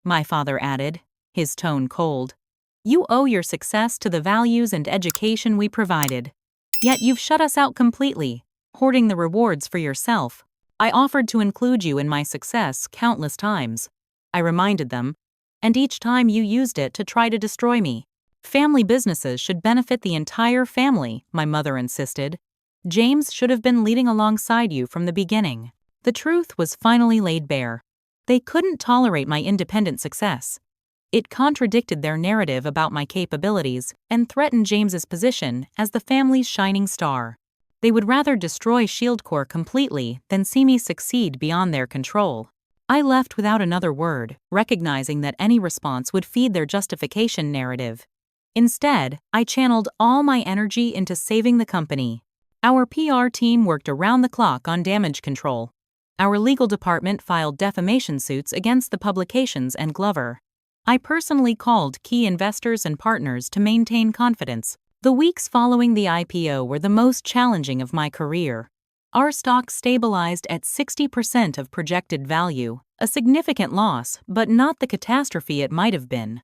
my father added, his tone cold. You owe your success to the values and education we provided. Yet you've shut us out completely, hoarding the rewards for yourself. I offered to include you in my success countless times. I reminded them, and each time you used it to try to destroy me. Family businesses should benefit the entire family, my mother insisted. James should have been leading alongside you from the beginning. The truth was finally laid bare. They couldn't tolerate my independent success. It contradicted their narrative about my capabilities and threatened James's position as the family's shining star. They would rather destroy ShieldCore completely than see me succeed beyond their control. I left without another word, recognizing that any response would feed their justification narrative. Instead, I channeled all my energy into saving the company. Our PR team worked around the clock on damage control. Our legal department filed defamation suits against the publications and Glover. I personally called key investors and partners to maintain confidence. The weeks following the IPO were the most challenging of my career. Our stock stabilized at 60% of projected value, a significant loss, but not the catastrophe it might have been.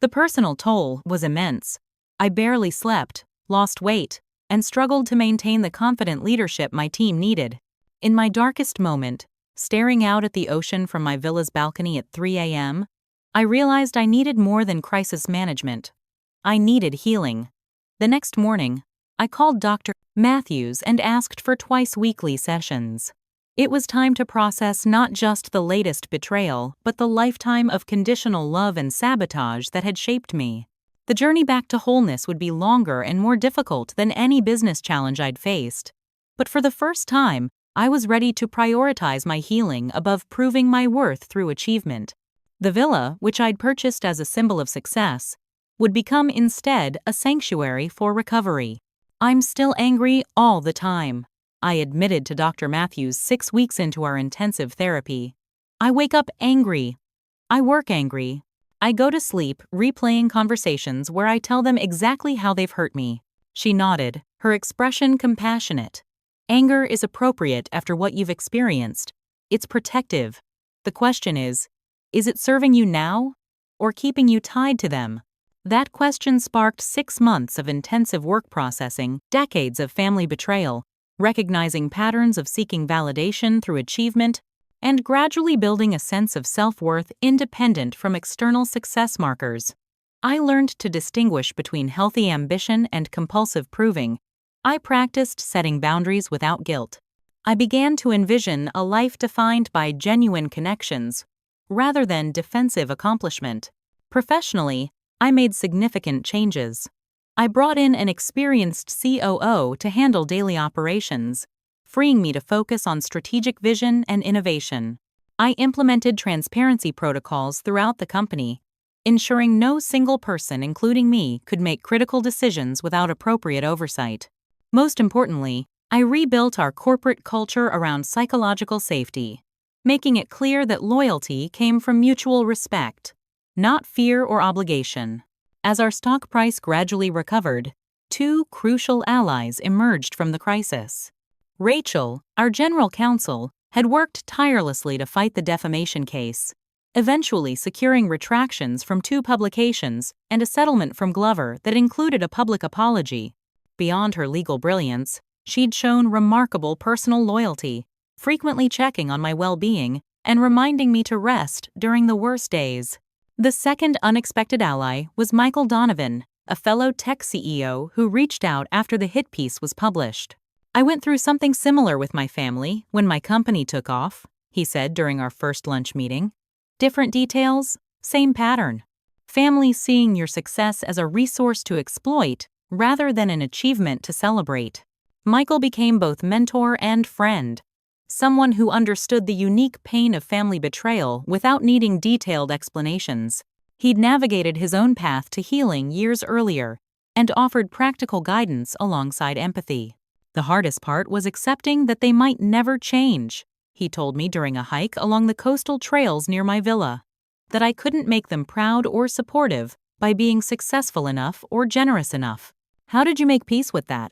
The personal toll was immense. I barely slept, lost weight, and struggled to maintain the confident leadership my team needed. In my darkest moment, staring out at the ocean from my villa's balcony at 3 a.m., I realized I needed more than crisis management. I needed healing. The next morning, I called Dr. Matthews and asked for twice-weekly sessions. It was time to process not just the latest betrayal, but the lifetime of conditional love and sabotage that had shaped me. The journey back to wholeness would be longer and more difficult than any business challenge I'd faced. But for the first time, I was ready to prioritize my healing above proving my worth through achievement. The villa, which I'd purchased as a symbol of success, would become instead a sanctuary for recovery. I'm still angry all the time, I admitted to Dr. Matthews 6 weeks into our intensive therapy. I wake up angry. I work angry. I go to sleep replaying conversations where I tell them exactly how they've hurt me. She nodded, her expression compassionate. Anger is appropriate after what you've experienced. It's protective. The question is it serving you now or keeping you tied to them? That question sparked 6 months of intensive work processing, decades of family betrayal, recognizing patterns of seeking validation through achievement, and gradually building a sense of self-worth independent from external success markers. I learned to distinguish between healthy ambition and compulsive proving. I practiced setting boundaries without guilt. I began to envision a life defined by genuine connections, rather than defensive accomplishment. Professionally, I made significant changes. I brought in an experienced COO to handle daily operations, freeing me to focus on strategic vision and innovation. I implemented transparency protocols throughout the company, ensuring no single person, including me, could make critical decisions without appropriate oversight. Most importantly, I rebuilt our corporate culture around psychological safety, making it clear that loyalty came from mutual respect, not fear or obligation. As our stock price gradually recovered, 2 crucial allies emerged from the crisis. Rachel, our general counsel, had worked tirelessly to fight the defamation case, eventually securing retractions from 2 publications and a settlement from Glover that included a public apology. Beyond her legal brilliance, she'd shown remarkable personal loyalty, frequently checking on my well-being and reminding me to rest during the worst days. The second unexpected ally was Michael Donovan, a fellow tech CEO who reached out after the hit piece was published. "I went through something similar with my family when my company took off," he said during our first lunch meeting. "Different details, same pattern. Family seeing your success as a resource to exploit rather than an achievement to celebrate." Michael became both mentor and friend, someone who understood the unique pain of family betrayal without needing detailed explanations. He'd navigated his own path to healing years earlier and offered practical guidance alongside empathy. "The hardest part was accepting that they might never change," he told me during a hike along the coastal trails near my villa. "That I couldn't make them proud or supportive by being successful enough or generous enough." "How did you make peace with that?"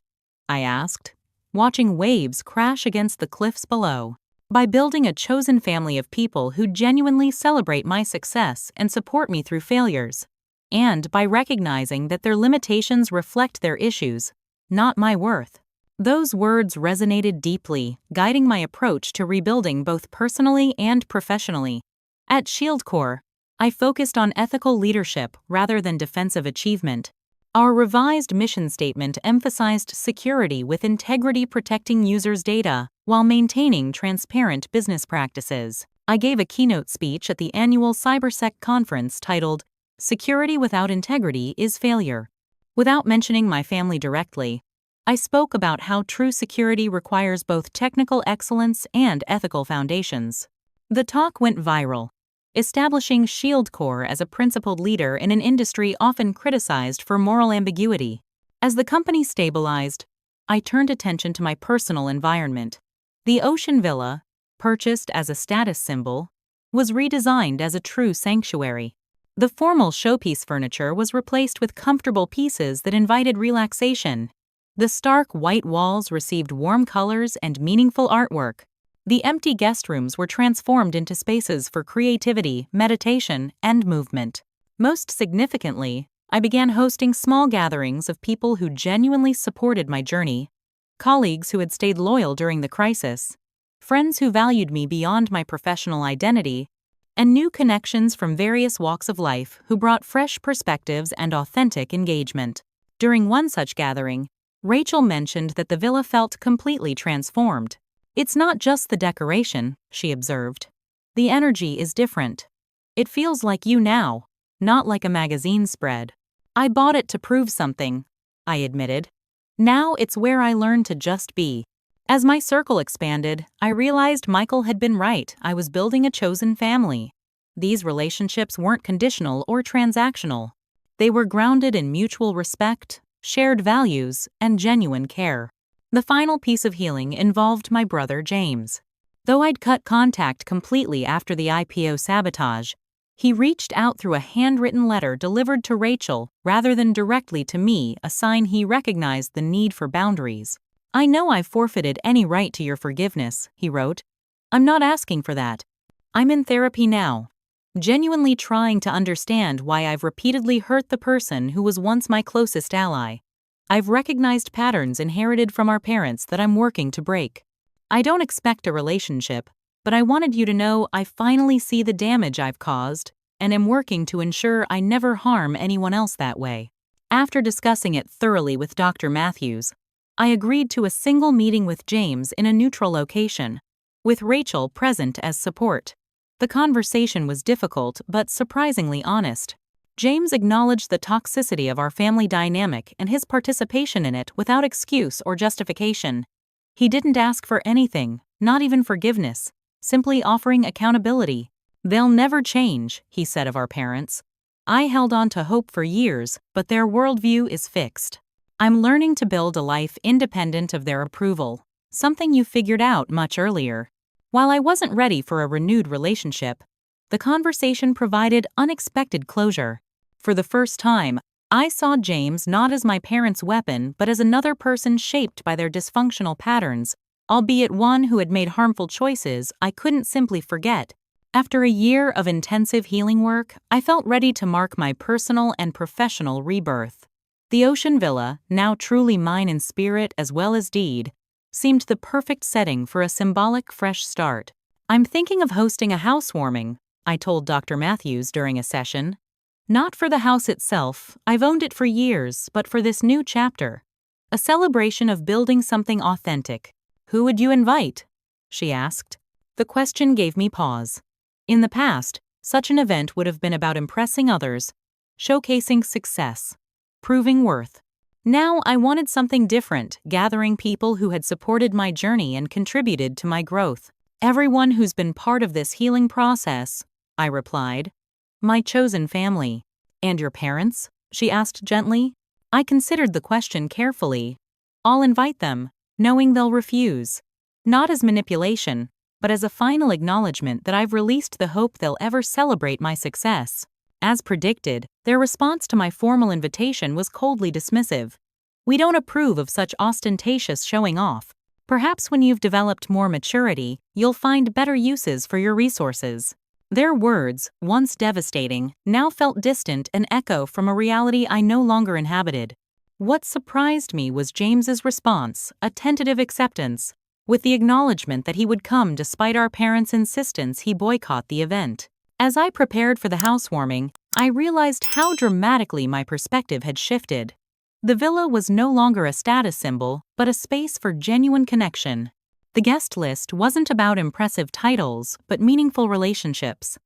I asked, watching waves crash against the cliffs below. "By building a chosen family of people who genuinely celebrate my success and support me through failures, and by recognizing that their limitations reflect their issues, not my worth." Those words resonated deeply, guiding my approach to rebuilding both personally and professionally. At ShieldCore, I focused on ethical leadership rather than defensive achievement. Our revised mission statement emphasized security with integrity, protecting users' data while maintaining transparent business practices. I gave a keynote speech at the annual CyberSec conference titled, "Security Without Integrity is Failure." Without mentioning my family directly, I spoke about how true security requires both technical excellence and ethical foundations. The talk went viral, establishing ShieldCore as a principled leader in an industry often criticized for moral ambiguity. As the company stabilized, I turned attention to my personal environment. The Ocean Villa, purchased as a status symbol, was redesigned as a true sanctuary. The formal showpiece furniture was replaced with comfortable pieces that invited relaxation. The stark white walls received warm colors and meaningful artwork. The empty guest rooms were transformed into spaces for creativity, meditation, and movement. Most significantly, I began hosting small gatherings of people who genuinely supported my journey, colleagues who had stayed loyal during the crisis, friends who valued me beyond my professional identity, and new connections from various walks of life who brought fresh perspectives and authentic engagement. During one such gathering, Rachel mentioned that the villa felt completely transformed. "It's not just the decoration," she observed. "The energy is different. It feels like you now, not like a magazine spread." "I bought it to prove something," I admitted. "Now it's where I learn to just be." As my circle expanded, I realized Michael had been right. I was building a chosen family. These relationships weren't conditional or transactional. They were grounded in mutual respect, shared values, and genuine care. The final piece of healing involved my brother James. Though I'd cut contact completely after the IPO sabotage, he reached out through a handwritten letter delivered to Rachel rather than directly to me, a sign he recognized the need for boundaries. "I know I've forfeited any right to your forgiveness," he wrote. "I'm not asking for that. I'm in therapy now, genuinely trying to understand why I've repeatedly hurt the person who was once my closest ally. I've recognized patterns inherited from our parents that I'm working to break. I don't expect a relationship, but I wanted you to know I finally see the damage I've caused and am working to ensure I never harm anyone else that way." After discussing it thoroughly with Dr. Matthews, I agreed to a single meeting with James in a neutral location, with Rachel present as support. The conversation was difficult but surprisingly honest. James acknowledged the toxicity of our family dynamic and his participation in it without excuse or justification. He didn't ask for anything, not even forgiveness, simply offering accountability. "They'll never change," he said of our parents. "I held on to hope for years, but their worldview is fixed. I'm learning to build a life independent of their approval, something you figured out much earlier." While I wasn't ready for a renewed relationship, the conversation provided unexpected closure. For the first time, I saw James not as my parents' weapon but as another person shaped by their dysfunctional patterns, albeit one who had made harmful choices I couldn't simply forget. After a year of intensive healing work, I felt ready to mark my personal and professional rebirth. The Ocean Villa, now truly mine in spirit as well as deed, seemed the perfect setting for a symbolic fresh start. "I'm thinking of hosting a housewarming," I told Dr. Matthews during a session. "Not for the house itself, I've owned it for years, but for this new chapter. A celebration of building something authentic. Who would you invite?" she asked. The question gave me pause. In the past, such an event would have been about impressing others, showcasing success, proving worth. Now I wanted something different, gathering people who had supported my journey and contributed to my growth. "Everyone who's been part of this healing process," I replied. "My chosen family." "And your parents?" she asked gently. I considered the question carefully. "I'll invite them, knowing they'll refuse. Not as manipulation, but as a final acknowledgement that I've released the hope they'll ever celebrate my success." As predicted, their response to my formal invitation was coldly dismissive. "We don't approve of such ostentatious showing off. Perhaps when you've developed more maturity, you'll find better uses for your resources." Their words, once devastating, now felt distant, an echo from a reality I no longer inhabited. What surprised me was James's response, a tentative acceptance, with the acknowledgement that he would come despite our parents' insistence he boycott the event. As I prepared for the housewarming, I realized how dramatically my perspective had shifted. The villa was no longer a status symbol, but a space for genuine connection. The guest list wasn't about impressive titles, but meaningful relationships.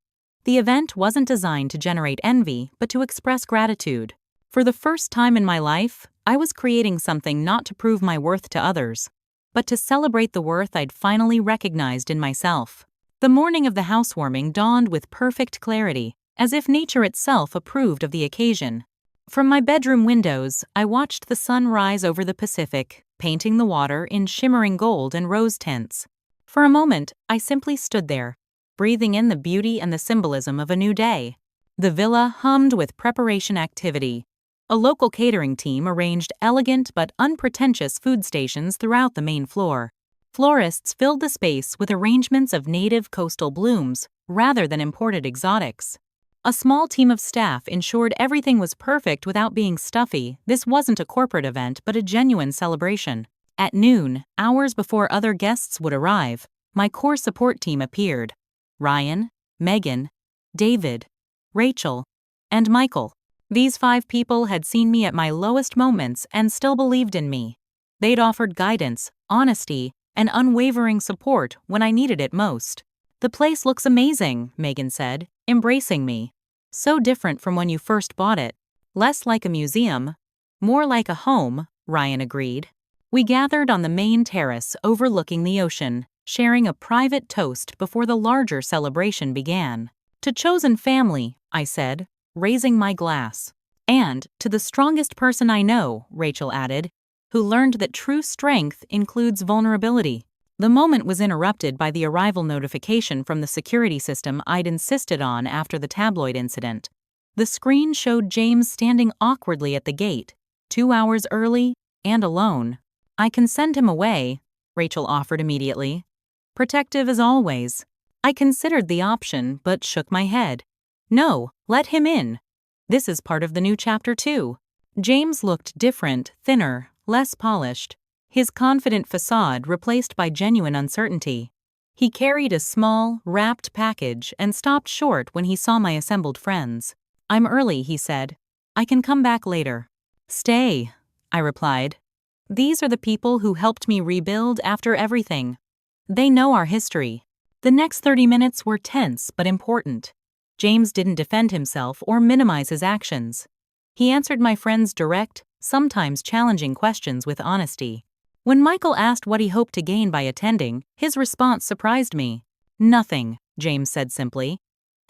The event wasn't designed to generate envy, but to express gratitude. For the first time in my life, I was creating something not to prove my worth to others, but to celebrate the worth I'd finally recognized in myself. The morning of the housewarming dawned with perfect clarity, as if nature itself approved of the occasion. From my bedroom windows, I watched the sun rise over the Pacific, painting the water in shimmering gold and rose tints. For a moment, I simply stood there, breathing in the beauty and the symbolism of a new day. The villa hummed with preparation activity. A local catering team arranged elegant but unpretentious food stations throughout the main floor. Florists filled the space with arrangements of native coastal blooms rather than imported exotics. A small team of staff ensured everything was perfect without being stuffy. This wasn't a corporate event, but a genuine celebration. At noon, hours before other guests would arrive, my core support team appeared. Ryan, Megan, David, Rachel, and Michael. These 5 people had seen me at my lowest moments and still believed in me. They'd offered guidance, honesty, and unwavering support when I needed it most. "The place looks amazing," Megan said, embracing me. "So different from when you first bought it. Less like a museum, more like a home," Ryan agreed. We gathered on the main terrace overlooking the ocean, sharing a private toast before the larger celebration began. "To chosen family," I said, raising my glass. "And to the strongest person I know," Rachel added, who learned that true strength includes vulnerability. The moment was interrupted by the arrival notification from the security system I'd insisted on after the tabloid incident. The screen showed James standing awkwardly at the gate, 2 hours early and alone. "I can send him away," Rachel offered immediately. Protective as always. I considered the option, but shook my head. "No, let him in. This is part of the new chapter too." James looked different, thinner, less polished, his confident facade replaced by genuine uncertainty. He carried a small, wrapped package and stopped short when he saw my assembled friends. "I'm early," he said. "I can come back later." "Stay," I replied. "These are the people who helped me rebuild after everything. They know our history." The next 30 minutes were tense but important. James didn't defend himself or minimize his actions. He answered my friends' direct, sometimes challenging questions with honesty. When Michael asked what he hoped to gain by attending, his response surprised me. "Nothing," James said simply.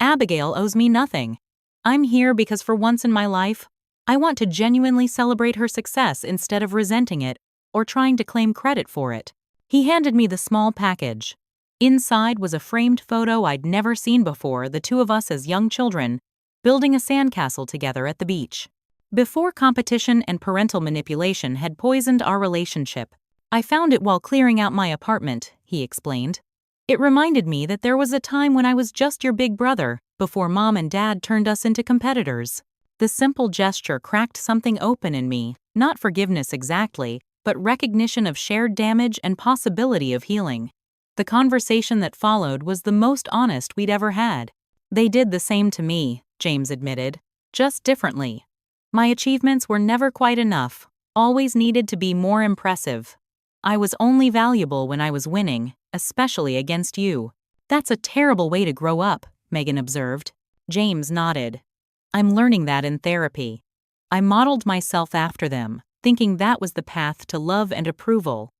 "Abigail owes me nothing. I'm here because for once in my life, I want to genuinely celebrate her success instead of resenting it or trying to claim credit for it." He handed me the small package. Inside was a framed photo I'd never seen before, the 2 of us as young children, building a sandcastle together at the beach. "Before competition and parental manipulation had poisoned our relationship, I found it while clearing out my apartment," he explained. "It reminded me that there was a time when I was just your big brother, before Mom and Dad turned us into competitors." The simple gesture cracked something open in me, not forgiveness exactly, but recognition of shared damage and possibility of healing. The conversation that followed was the most honest we'd ever had. "They did the same to me," James admitted, "just differently. My achievements were never quite enough, always needed to be more impressive. I was only valuable when I was winning, especially against you." "That's a terrible way to grow up," Megan observed. James nodded. "I'm learning that in therapy. I modeled myself after them, thinking that was the path to love and approval.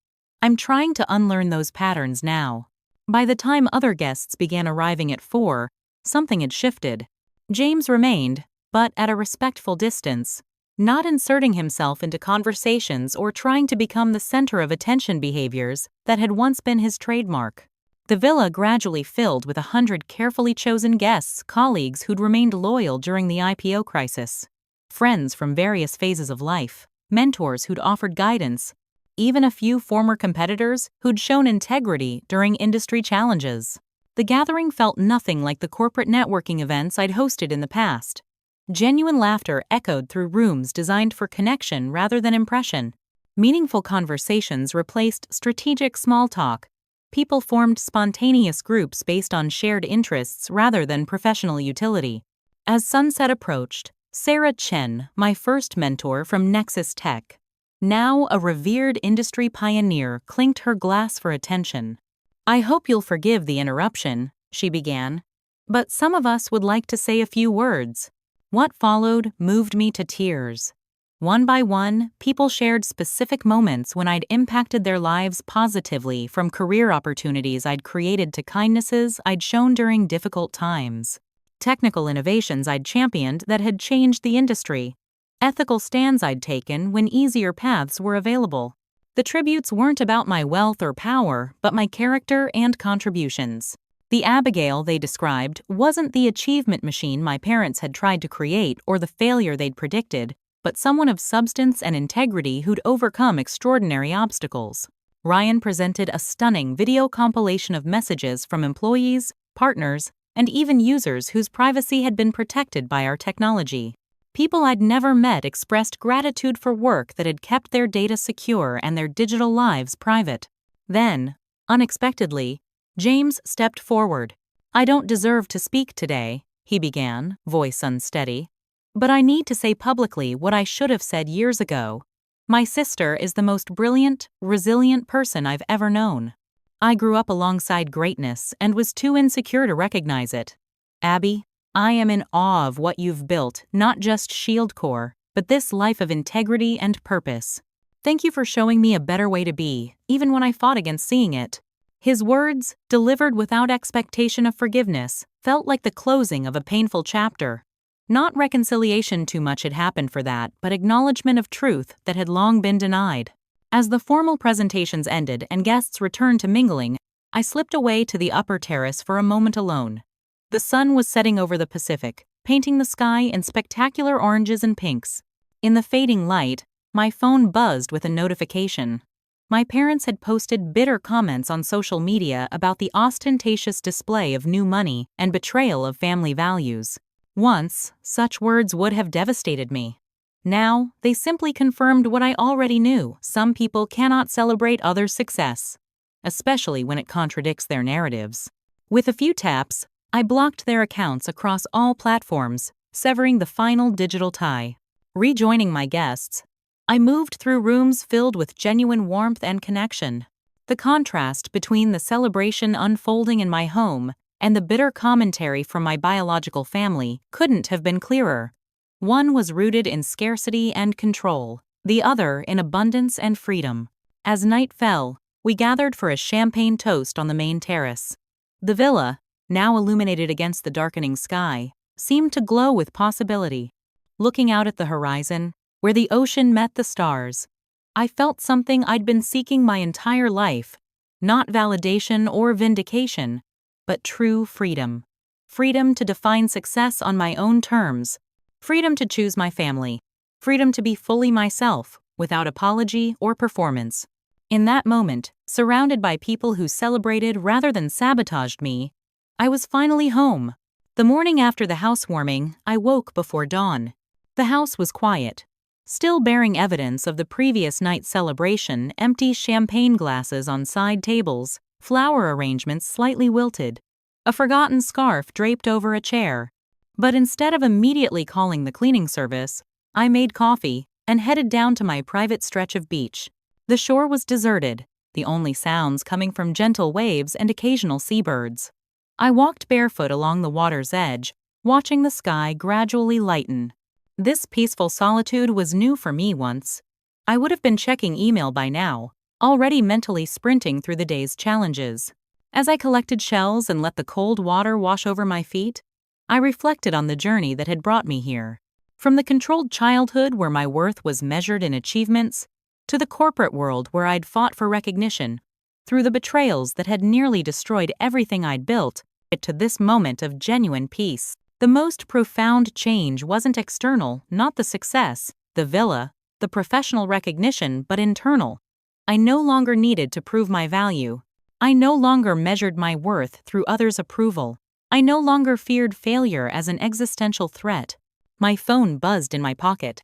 I'm trying to unlearn those patterns now." By the time other guests began arriving at 4, something had shifted. James remained, but at a respectful distance, not inserting himself into conversations or trying to become the center of attention behaviors that had once been his trademark. The villa gradually filled with 100 carefully chosen guests, colleagues who'd remained loyal during the IPO crisis, friends from various phases of life, mentors who'd offered guidance, even a few former competitors who'd shown integrity during industry challenges. The gathering felt nothing like the corporate networking events I'd hosted in the past. Genuine laughter echoed through rooms designed for connection rather than impression. Meaningful conversations replaced strategic small talk. People formed spontaneous groups based on shared interests rather than professional utility. As sunset approached, Sarah Chen, my first mentor from Nexus Tech, now a revered industry pioneer, clinked her glass for attention. "I hope you'll forgive the interruption," she began, "but some of us would like to say a few words." What followed moved me to tears. One by one, people shared specific moments when I'd impacted their lives positively, from career opportunities I'd created to kindnesses I'd shown during difficult times. Technical innovations I'd championed that had changed the industry. Ethical stands I'd taken when easier paths were available. The tributes weren't about my wealth or power, but my character and contributions. The Abigail they described wasn't the achievement machine my parents had tried to create or the failure they'd predicted, but someone of substance and integrity who'd overcome extraordinary obstacles. Ryan presented a stunning video compilation of messages from employees, partners, and even users whose privacy had been protected by our technology. People I'd never met expressed gratitude for work that had kept their data secure and their digital lives private. Then, unexpectedly, James stepped forward. "I don't deserve to speak today," he began, voice unsteady. "But I need to say publicly what I should have said years ago. My sister is the most brilliant, resilient person I've ever known. I grew up alongside greatness and was too insecure to recognize it. Abby, I am in awe of what you've built, not just Shield Core, but this life of integrity and purpose. Thank you for showing me a better way to be, even when I fought against seeing it." His words, delivered without expectation of forgiveness, felt like the closing of a painful chapter. Not reconciliation, too much had happened for that, but acknowledgement of truth that had long been denied. As the formal presentations ended and guests returned to mingling, I slipped away to the upper terrace for a moment alone. The sun was setting over the Pacific, painting the sky in spectacular oranges and pinks. In the fading light, my phone buzzed with a notification. My parents had posted bitter comments on social media about the ostentatious display of new money and betrayal of family values. Once, such words would have devastated me. Now, they simply confirmed what I already knew: some people cannot celebrate others' success, especially when it contradicts their narratives. With a few taps, I blocked their accounts across all platforms, severing the final digital tie. Rejoining my guests, I moved through rooms filled with genuine warmth and connection. The contrast between the celebration unfolding in my home and the bitter commentary from my biological family couldn't have been clearer. One was rooted in scarcity and control, the other in abundance and freedom. As night fell, we gathered for a champagne toast on the main terrace. The villa, now illuminated against the darkening sky, seemed to glow with possibility. Looking out at the horizon, where the ocean met the stars, I felt something I'd been seeking my entire life: not validation or vindication, but true freedom. Freedom to define success on my own terms. Freedom to choose my family. Freedom to be fully myself, without apology or performance. In that moment, surrounded by people who celebrated rather than sabotaged me, I was finally home. The morning after the housewarming, I woke before dawn. The house was quiet, still bearing evidence of the previous night's celebration: empty champagne glasses on side tables, flower arrangements slightly wilted, a forgotten scarf draped over a chair. But instead of immediately calling the cleaning service, I made coffee and headed down to my private stretch of beach. The shore was deserted, the only sounds coming from gentle waves and occasional seabirds. I walked barefoot along the water's edge, watching the sky gradually lighten. This peaceful solitude was new for me once. I would have been checking email by now, already mentally sprinting through the day's challenges. As I collected shells and let the cold water wash over my feet, I reflected on the journey that had brought me here. From the controlled childhood where my worth was measured in achievements, to the corporate world where I'd fought for recognition, through the betrayals that had nearly destroyed everything I'd built, to this moment of genuine peace. The most profound change wasn't external, not the success, the villa, the professional recognition, but internal. I no longer needed to prove my value. I no longer measured my worth through others' approval. I no longer feared failure as an existential threat. My phone buzzed in my pocket.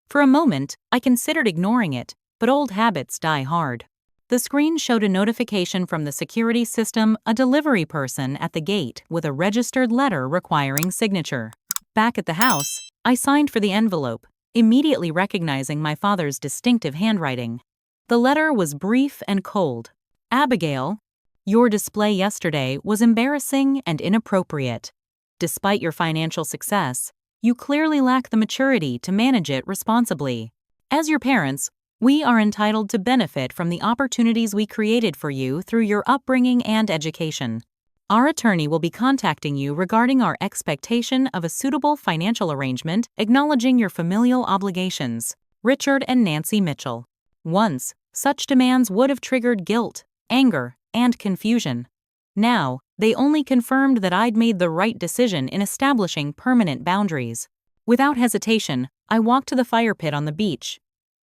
For a moment, I considered ignoring it, but old habits die hard. The screen showed a notification from the security system, a delivery person at the gate with a registered letter requiring signature. Back at the house, I signed for the envelope, immediately recognizing my father's distinctive handwriting. The letter was brief and cold. Abigail, your display yesterday was embarrassing and inappropriate. Despite your financial success, you clearly lack the maturity to manage it responsibly. As your parents, we are entitled to benefit from the opportunities we created for you through your upbringing and education. Our attorney will be contacting you regarding our expectation of a suitable financial arrangement acknowledging your familial obligations. Richard and Nancy Mitchell. Once, such demands would have triggered guilt, anger, and confusion. Now, they only confirmed that I'd made the right decision in establishing permanent boundaries. Without hesitation, I walked to the fire pit on the beach,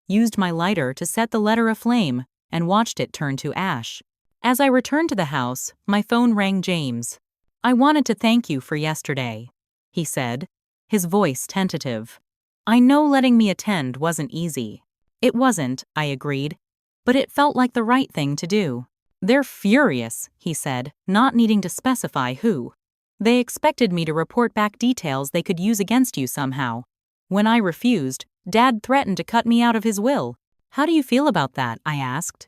used my lighter to set the letter aflame, and watched it turn to ash. As I returned to the house, my phone rang. James. I wanted to thank you for yesterday, he said, his voice tentative. I know letting me attend wasn't easy. It wasn't, I agreed, but it felt like the right thing to do. They're furious, he said, not needing to specify who. They expected me to report back details they could use against you somehow. When I refused, Dad threatened to cut me out of his will. How do you feel about that? I asked.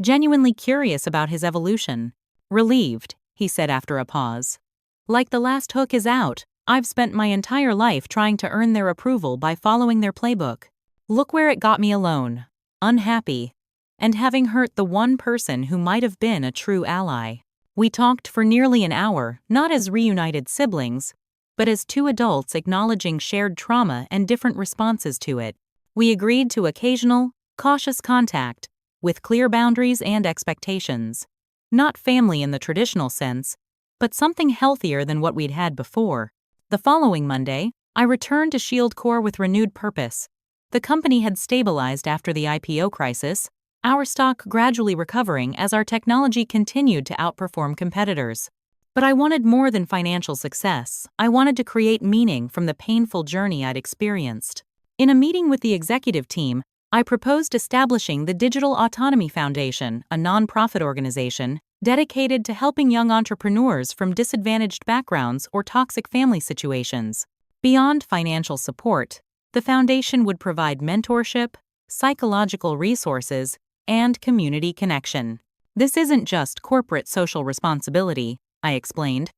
Genuinely curious about his evolution. Relieved, he said after a pause. Like the last hook is out, I've spent my entire life trying to earn their approval by following their playbook. Look where it got me alone. Unhappy. And having hurt the one person who might have been a true ally. We talked for nearly an hour, not as reunited siblings, but as two adults acknowledging shared trauma and different responses to it. We agreed to occasional, cautious contact, with clear boundaries and expectations. Not family in the traditional sense, but something healthier than what we'd had before. The following Monday, I returned to Shield Core with renewed purpose. The company had stabilized after the IPO crisis, our stock gradually recovering as our technology continued to outperform competitors. But I wanted more than financial success. I wanted to create meaning from the painful journey I'd experienced. In a meeting with the executive team, I proposed establishing the Digital Autonomy Foundation, a nonprofit organization dedicated to helping young entrepreneurs from disadvantaged backgrounds or toxic family situations. Beyond financial support, the foundation would provide mentorship, psychological resources, and community connection. This isn't just corporate social responsibility, I explained.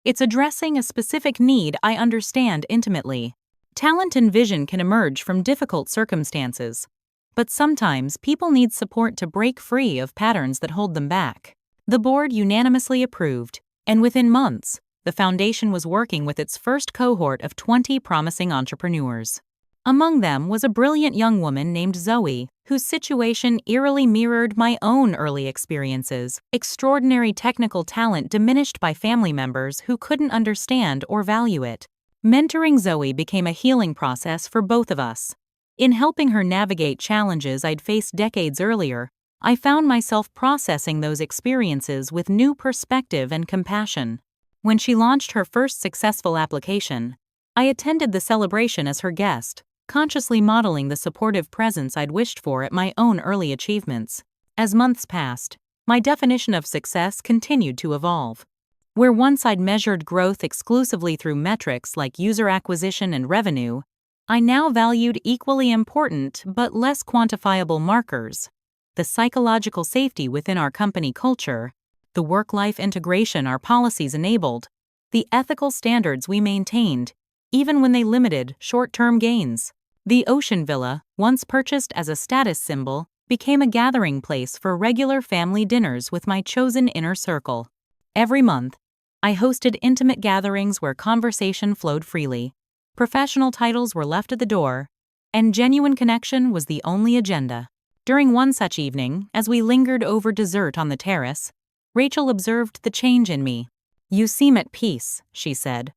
It's addressing a specific need I understand intimately. Talent and vision can emerge from difficult circumstances, but sometimes people need support to break free of patterns that hold them back. The board unanimously approved, and within months, the foundation was working with its first cohort of 20 promising entrepreneurs. Among them was a brilliant young woman named Zoe, whose situation eerily mirrored my own early experiences. Extraordinary technical talent diminished by family members who couldn't understand or value it. Mentoring Zoe became a healing process for both of us. In helping her navigate challenges I'd faced decades earlier, I found myself processing those experiences with new perspective and compassion. When she launched her first successful application, I attended the celebration as her guest, consciously modeling the supportive presence I'd wished for at my own early achievements. As months passed, my definition of success continued to evolve. Where once I'd measured growth exclusively through metrics like user acquisition and revenue, I now valued equally important but less quantifiable markers: the psychological safety within our company culture, the work-life integration our policies enabled, the ethical standards we maintained, even when they limited short-term gains. The Ocean Villa, once purchased as a status symbol, became a gathering place for regular family dinners with my chosen inner circle. Every month, I hosted intimate gatherings where conversation flowed freely, professional titles were left at the door, and genuine connection was the only agenda. During one such evening, as we lingered over dessert on the terrace, Rachel observed the change in me. "You seem at peace," she said.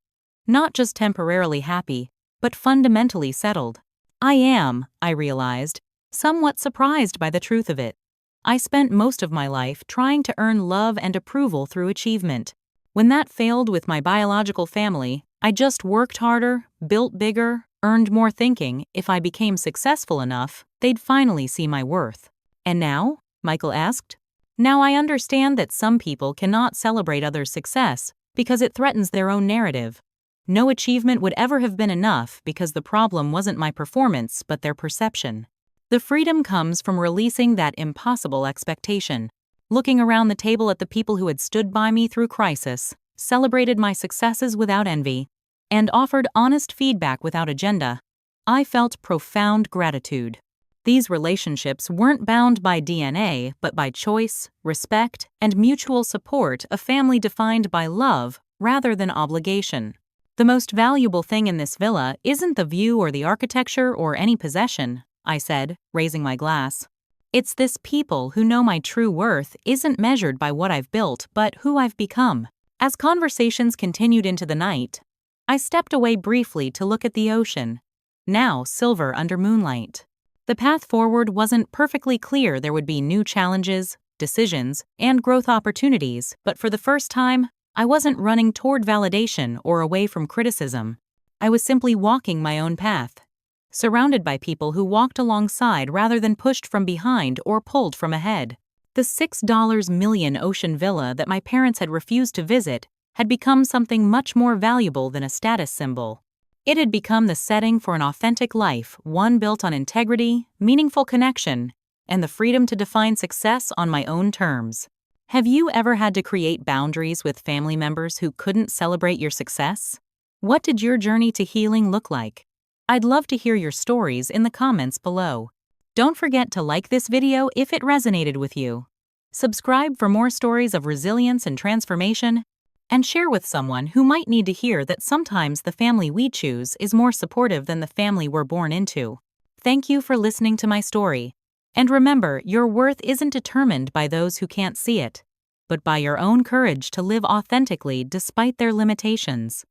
"Not just temporarily happy, but fundamentally settled." I am, I realized, somewhat surprised by the truth of it. I spent most of my life trying to earn love and approval through achievement. When that failed with my biological family, I just worked harder, built bigger, earned more thinking if I became successful enough, they'd finally see my worth. And now? Michael asked. Now I understand that some people cannot celebrate others' success because it threatens their own narrative. No achievement would ever have been enough because the problem wasn't my performance but their perception. The freedom comes from releasing that impossible expectation. Looking around the table at the people who had stood by me through crisis, celebrated my successes without envy, and offered honest feedback without agenda, I felt profound gratitude. These relationships weren't bound by DNA, but by choice, respect, and mutual support, a family defined by love rather than obligation. The most valuable thing in this villa isn't the view or the architecture or any possession, I said, raising my glass. It's this people who know my true worth isn't measured by what I've built, but who I've become. As conversations continued into the night, I stepped away briefly to look at the ocean, now silver under moonlight. The path forward wasn't perfectly clear. There would be new challenges, decisions, and growth opportunities, but for the first time, I wasn't running toward validation or away from criticism. I was simply walking my own path, surrounded by people who walked alongside rather than pushed from behind or pulled from ahead. The $6 million ocean villa that my parents had refused to visit had become something much more valuable than a status symbol. It had become the setting for an authentic life, one built on integrity, meaningful connection, and the freedom to define success on my own terms. Have you ever had to create boundaries with family members who couldn't celebrate your success? What did your journey to healing look like? I'd love to hear your stories in the comments below. Don't forget to like this video if it resonated with you. Subscribe for more stories of resilience and transformation, and share with someone who might need to hear that sometimes the family we choose is more supportive than the family we're born into. Thank you for listening to my story. And remember, your worth isn't determined by those who can't see it, but by your own courage to live authentically despite their limitations.